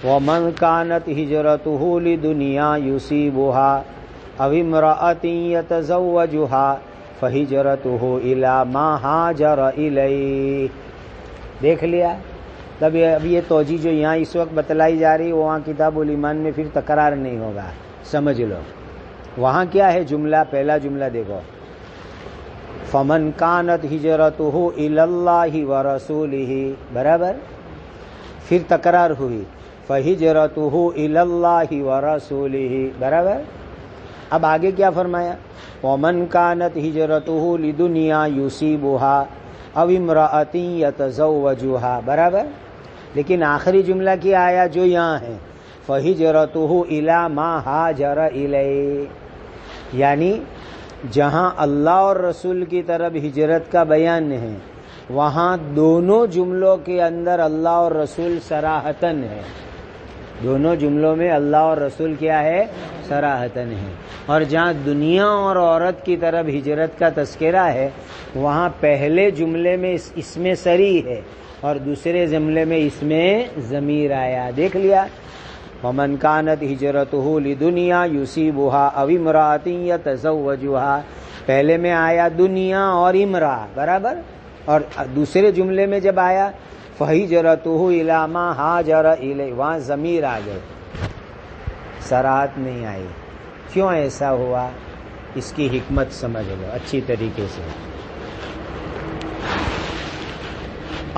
وَمَنْ كَانَتْ هِجْرَتُهُ لِدُنْيَا يُصِيبُهَا أَوْ امْرَأَةٍ يَتَزَوَّجُهَا فَهِجْرَتُهُ إِلَى مَا هَاجَرَ إِلَيْهِ. دیکھ لیا. تب اب یہ توجیہ جو یہاں اس وقت بتلائی جا رہی وہاں کتاب الایمان میں پھر تکرار نہیں ہوگا. سمجھ لو وہاں کیا ہے جملہ. پہلا جملہ دیکھو فَمَنْ كَانَتْ هِجْرَتُهُ إِلَى اللَّهِ وَرَسُولِهِ برابر. پھر تکرار ہوئی فَهِجْرَتُهُ إِلَى اللَّهِ وَرَسُولِهِ برابر. اب آگے کیا فرمایا وَمَنْ كَانَتْ هِجْرَتُهُ لِدُنْيَا يُصِيبُهَا أَوْ امْرَأَةٍ يَتَزَوَّجُهَا برابر. لیکن آخری جملہ کیا آیا جو یہاں ہے فَهِجْرَتُهُ إِلَى مَا هَاجَرَ إِلَيْهِ. یعنی جہاں اللہ اور رسول کی طرف ہجرت کا بیان ہے وہاں دونوں جملوں کے اندر اللہ اور رسول صراحتاً ہے. دونوں جملوں میں اللہ اور رسول کیا ہے صراحتاً ہے. اور جہاں دنیا اور عورت کی طرف ہجرت کا تذکرہ ہے وہاں پہلے جملے میں اس میں صریح ہے اور دوسرے جملے میں اس میں ضمیر آیا. دیکھ لیا وَمَنْ كَانَتْ هِجْرَتُهُ لِدُنْيَا يُصِيبُهَا أَوْ امْرَأَةٍ يَتَزَوَّجُهَا. پہلے میں آیا دنیا اور امرأہ برابر. اور دوسرے جملے میں جب آیا فَهِجْرَتُهُ إِلَى مَا هَاجَرَ إِلَيْهِ وہاں ضمیر آ گئے صراحت نہیں آئی. کیوں ایسا ہوا اس کی حکمت سمجھ لو اچھی طریقے سے.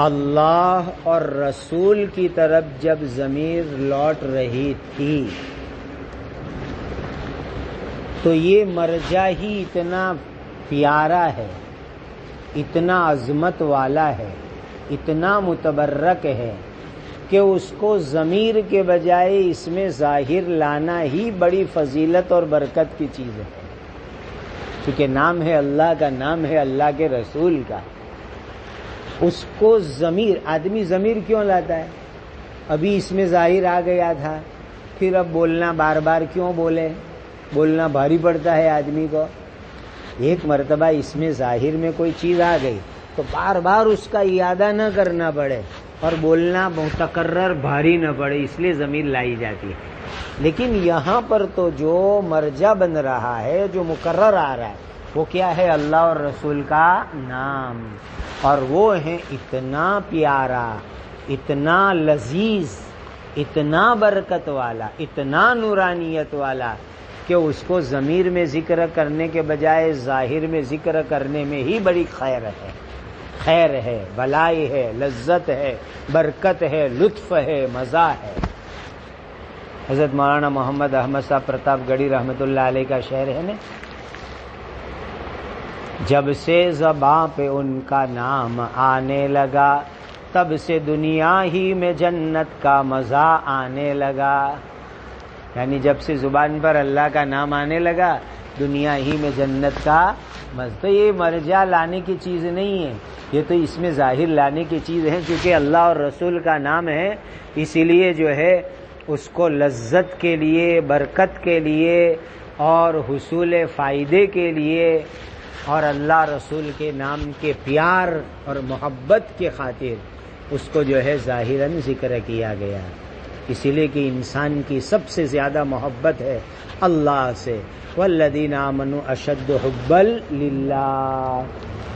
اللہ اور رسول کی طرف جب ضمیر لوٹ رہی تھی تو یہ مرجع ہی اتنا پیارا ہے, اتنا عظمت والا ہے, اتنا متبرک ہے کہ اس کو ضمیر کے بجائے اس میں ظاہر لانا ہی بڑی فضیلت اور برکت کی چیز ہے. کیونکہ نام ہے اللہ کا, نام ہے اللہ کے رسول کا. اس کو ضمیر, آدمی ضمیر کیوں لاتا ہے؟ ابھی اس میں ظاہر آ گیا تھا, پھر اب بولنا بار بار کیوں بولے؟ بولنا بھاری پڑتا ہے آدمی کو. ایک مرتبہ اس میں ظاہر میں کوئی چیز آ گئی تو بار بار اس کا اعادہ نہ کرنا پڑے اور بولنا متکرر بھاری نہ پڑے, اس لیے ضمیر لائی جاتی ہے. لیکن یہاں پر تو جو مرجع بن رہا ہے, جو مقرر آ رہا ہے وہ کیا ہے؟ اللہ اور رسول کا نام. اور وہ ہے اتنا پیارا, اتنا لذیذ, اتنا برکت والا, اتنا نورانیت والا کہ اس کو ضمیر میں ذکر کرنے کے بجائے ظاہر میں ذکر کرنے میں ہی بڑی خیر ہے. خیر ہے, بھلائی ہے, لذت ہے, برکت ہے, لطف ہے, مزہ ہے. حضرت مولانا محمد احمد صاحب پرتاپ گڑھی رحمۃ اللہ علیہ کا شعر ہے نا, جب سے زباں پہ ان کا نام آنے لگا تب سے دنیا ہی میں جنت کا مزہ آنے لگا. یعنی جب سے زبان پر اللہ کا نام آنے لگا دنیا ہی میں جنت کا مزہ. تو یہ مرجع لانے کی چیز نہیں ہے, یہ تو اس میں ظاہر لانے کی چیز ہے. کیونکہ اللہ اور رسول کا نام ہے اسی لیے جو ہے اس کو لذت کے لیے, برکت کے لیے اور حصول فائدے کے لیے اور اللہ رسول کے نام کے پیار اور محبت کے خاطر اس کو جو ہے ظاہراً ذکر کیا گیا. اسی لیے کہ انسان کی سب سے زیادہ محبت ہے اللہ سے. والذین آمنوا اشد حبا للہ.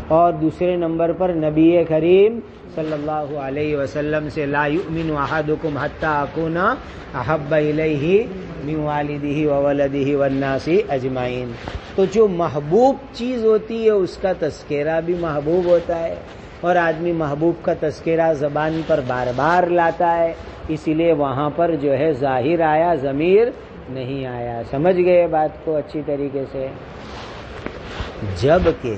اور دوسرے نمبر پر نبی کریم صلی اللہ علیہ وسلم سے لا یؤمن احدکم حتی اکون احب الیہ من والدہ وولدہ والناس اجمعین. تو جو محبوب چیز ہوتی ہے اس کا تذکرہ بھی محبوب ہوتا ہے اور آدمی محبوب کا تذکرہ زبان پر بار بار لاتا ہے. اسی لیے وہاں پر جو ہے ظاہر آیا, ضمیر نہیں آیا. سمجھ گئے بات کو اچھی طریقے سے. جبکہ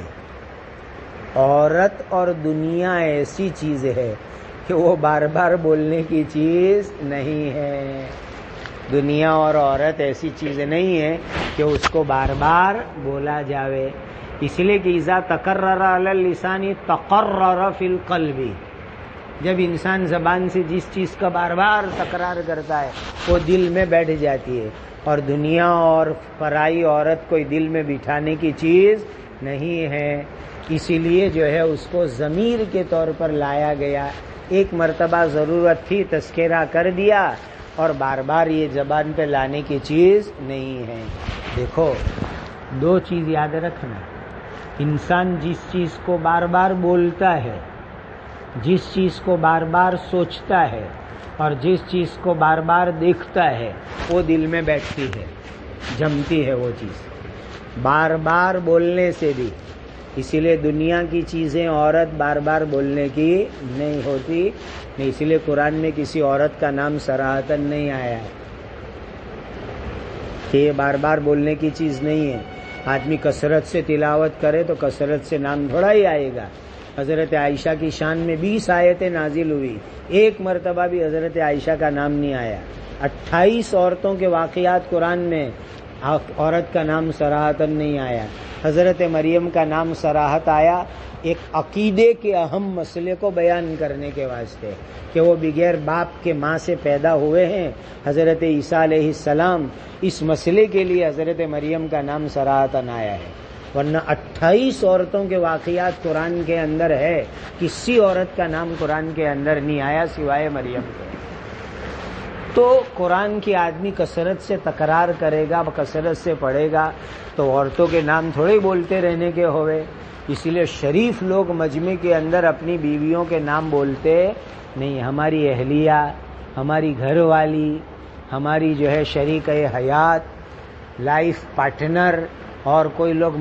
عورت اور دنیا ایسی چیز ہے کہ وہ بار بار بولنے کی چیز نہیں ہے. دنیا اور عورت ایسی چیز نہیں ہے کہ اس کو بار بار بولا جاوے، اس لیے کہ اذا تکرر علی اللسان تقرر فی القلب، جب انسان زبان سے جس چیز کا بار بار تکرار کرتا ہے وہ دل میں بیٹھ جاتی ہے، اور دنیا اور پرائی عورت کوئی دل میں بٹھانے کی چیز نہیں ہے، اسی لیے جو ہے اس کو ضمیر کے طور پر لایا گیا، ایک مرتبہ ضرورت تھی تذکرہ کر دیا، اور بار بار یہ زبان پہ لانے کی چیز نہیں ہے۔ دیکھو دو چیز یاد رکھنا، انسان جس چیز کو بار بار بولتا ہے، جس چیز کو بار بار سوچتا ہے، اور جس چیز کو بار بار دیکھتا ہے وہ دل میں بیٹھتی ہے، جمتی ہے وہ چیز بار بار بولنے سے بھی، اسی لیے دنیا کی چیزیں عورت بار بار بولنے کی نہیں ہوتی، اسی لیے قرآن میں کسی عورت کا نام صراحتاً نہیں آیا ہے کہ یہ بار بار بولنے کی چیز نہیں ہے۔ آدمی کثرت سے تلاوت کرے تو کثرت سے نام تھوڑا ہی آئے گا۔ حضرت عائشہ کی شان میں 20 آیتیں نازل ہوئی، ایک مرتبہ بھی حضرت عائشہ کا نام نہیں آیا۔ 28 عورتوں کے واقعات قرآن میں، عورت کا نام صراحتاً نہیں آیا۔ حضرت مریم کا نام صراحت آیا ایک عقیدے کے اہم مسئلے کو بیان کرنے کے واسطے کہ وہ بغیر باپ کے ماں سے پیدا ہوئے ہیں، حضرت عیسیٰ علیہ السلام، اس مسئلے کے لیے حضرت مریم کا نام صراحتاً آیا ہے، ورنہ 28 عورتوں کے واقعات قرآن کے اندر ہے، کسی عورت کا نام قرآن کے اندر نہیں آیا سوائے مریم کے۔ تو قرآن کی آدمی کثرت سے تکرار کرے گا، کثرت سے پڑھے گا تو عورتوں کے نام تھوڑے بولتے رہنے کے ہوئے، اسی لیے شریف لوگ مجمع کے اندر اپنی بیویوں کے نام بولتے نہیں، ہماری اہلیہ، ہماری گھر والی، ہماری جو ہے شریک حیات، لائف پارٹنر، اور کوئی لوگ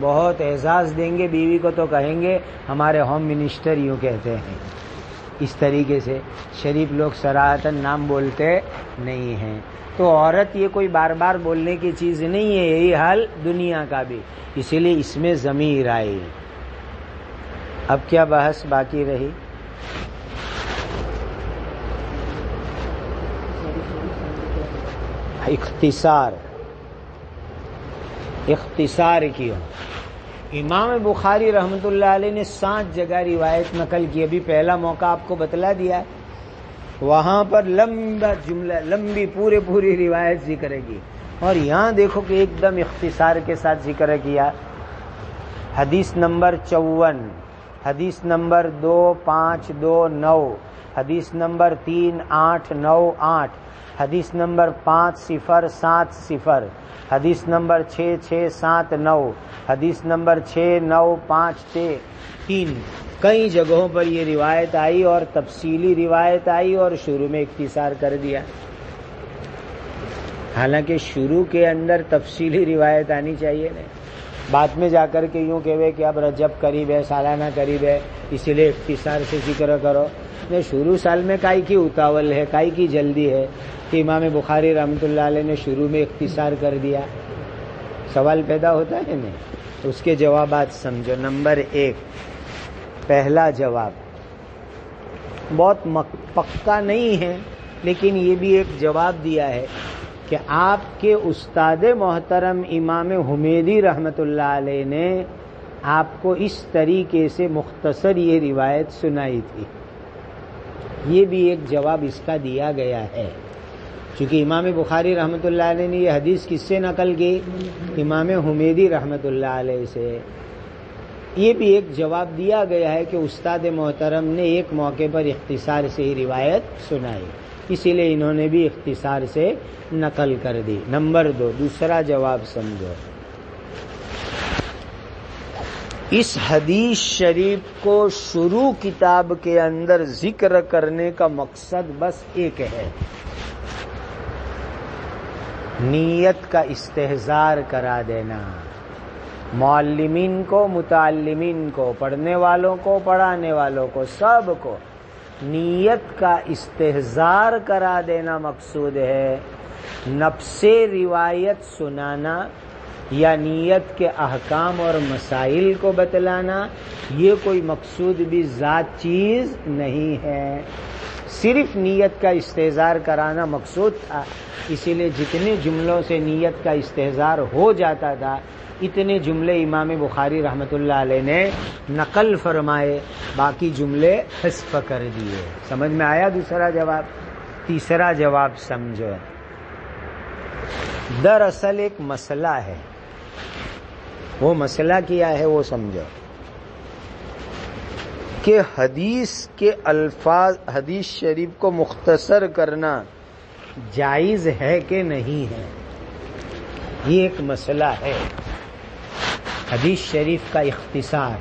بہت اعزاز دیں گے بیوی کو تو کہیں گے ہمارے ہوم منسٹر یوں کہتے ہیں، اس طریقے سے شریف لوگ صراحتاً نام بولتے نہیں ہیں۔ تو عورت یہ کوئی بار بار بولنے کی چیز نہیں ہے، یہی حال دنیا کا بھی، اسی لیے اس میں ضمیر آئی۔ اب کیا بحث باقی رہی؟ اختصار کیوں؟ امام بخاری رحمۃ اللہ علیہ نے 7 جگہ روایت نقل کی، ابھی پہلا موقع آپ کو بتلا دیا، وہاں پر لمبا جملہ، لمبی پوری روایت ذکر کی، اور یہاں دیکھو کہ ایک دم اختصار کے ساتھ ذکر کیا۔ حدیث نمبر 54، حدیث نمبر 2529، حدیث نمبر 3898، حدیث نمبر 5070، حدیث نمبر 6679، حدیث نمبر 6953، کئی جگہوں پر یہ روایت آئی اور تفصیلی روایت آئی اور شروع میں اختصار کر دیا، حالانکہ شروع کے اندر تفصیلی روایت آنی چاہیے نا، بعد میں جا کر کے یوں کہے کہ اب رجب قریب ہے، سالانہ قریب ہے، اسی لیے اختصار سے ذکر کرو، میں شروع سال میں کائی کی اتاول ہے، کائی کی جلدی ہے کہ امام بخاری رحمۃ اللہ علیہ نے شروع میں اختصار کر دیا؟ سوال پیدا ہوتا ہے نا، اس کے جوابات سمجھو۔ نمبر 1، پہلا جواب بہت پکا نہیں ہے لیکن یہ بھی ایک جواب دیا ہے کہ آپ کے استاد محترم امام حمیدی رحمۃ اللہ علیہ نے آپ کو اس طریقے سے مختصر یہ روایت سنائی تھی، یہ بھی ایک جواب اس کا دیا گیا ہے، چونکہ امام بخاری رحمۃ اللہ علیہ نے یہ حدیث کس سے نقل کی؟ امام حمیدی رحمۃ اللہ علیہ سے۔ یہ بھی ایک جواب دیا گیا ہے کہ استاد محترم نے ایک موقع پر اختصار سے ہی روایت سنائی، اسی لیے انہوں نے بھی اختصار سے نقل کر دی۔ نمبر 2، دوسرا جواب سمجھو، اس حدیث شریف کو شروع کتاب کے اندر ذکر کرنے کا مقصد بس ایک ہے، نیت کا استحضار کرا دینا، معلمین کو، متعلمین کو، پڑھنے والوں کو، پڑھانے والوں کو، سب کو نیت کا استحضار کرا دینا مقصود ہے، نفس روایت سنانا یا نیت کے احکام اور مسائل کو بتلانا یہ کوئی مقصود بھی ذات چیز نہیں ہے، صرف نیت کا استحضار کرانا مقصود تھا، اسی لیے جتنے جملوں سے نیت کا استحضار ہو جاتا تھا اتنے جملے امام بخاری رحمۃ اللہ علیہ نے نقل فرمائے، باقی جملے حذف کر دیے۔ سمجھ میں آیا دوسرا جواب؟ تیسرا جواب سمجھو، دراصل ایک مسئلہ ہے، وہ مسئلہ کیا ہے وہ سمجھو کہ حدیث کے الفاظ، حدیث شریف کو مختصر کرنا جائز ہے کہ نہیں ہے، یہ ایک مسئلہ ہے۔ حدیث شریف کا اختصار،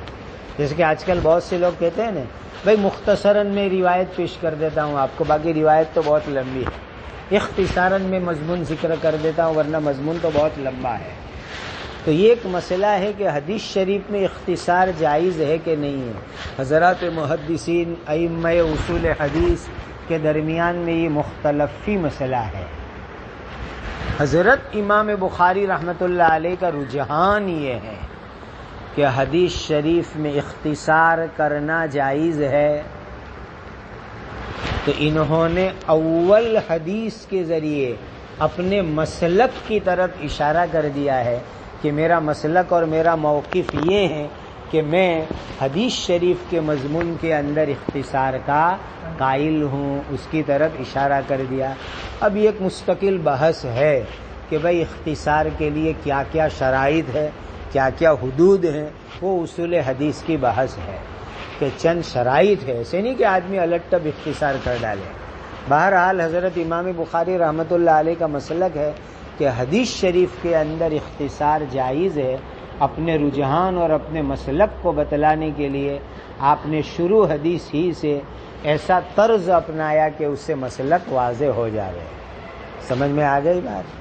جیسے کہ آج کل بہت سے لوگ کہتے ہیں نا بھائی مختصراً میں روایت پیش کر دیتا ہوں آپ کو، باقی روایت تو بہت لمبی ہے، اختصاراً میں مضمون ذکر کر دیتا ہوں ورنہ مضمون تو بہت لمبا ہے۔ تو یہ ایک مسئلہ ہے کہ حدیث شریف میں اختصار جائز ہے کہ نہیں ہے۔ حضرات محدثین، ائمہ اصول حدیث کے درمیان میں یہ مختلفی مسئلہ ہے۔ حضرت امام بخاری رحمۃ اللہ علیہ کا رجحان یہ ہے کہ حدیث شریف میں اختصار کرنا جائز ہے، تو انہوں نے اول حدیث کے ذریعے اپنے مسلک کی طرف اشارہ کر دیا ہے کہ میرا مسلک اور میرا موقف یہ ہے کہ میں حدیث شریف کے مضمون کے اندر اختصار کا قائل ہوں، اس کی طرف اشارہ کر دیا۔ اب یہ ایک مستقل بحث ہے کہ بھئی اختصار کے لیے کیا کیا شرائط ہے، کیا کیا حدود ہیں، وہ اصول حدیث کی بحث ہے کہ چند شرائط ہے، ایسے نہیں کہ آدمی الٹ تب اختصار کر ڈالے۔ بہرحال حضرت امام بخاری رحمۃ اللہ علیہ کا مسلک ہے کہ حدیث شریف کے اندر اختصار جائز ہے۔ اپنے رجحان اور اپنے مسلک کو بتلانے کے لیے آپ نے شروع حدیث ہی سے ایسا طرز اپنایا کہ اس سے مسلک واضح ہو جائے۔ سمجھ میں آ گئی بات؟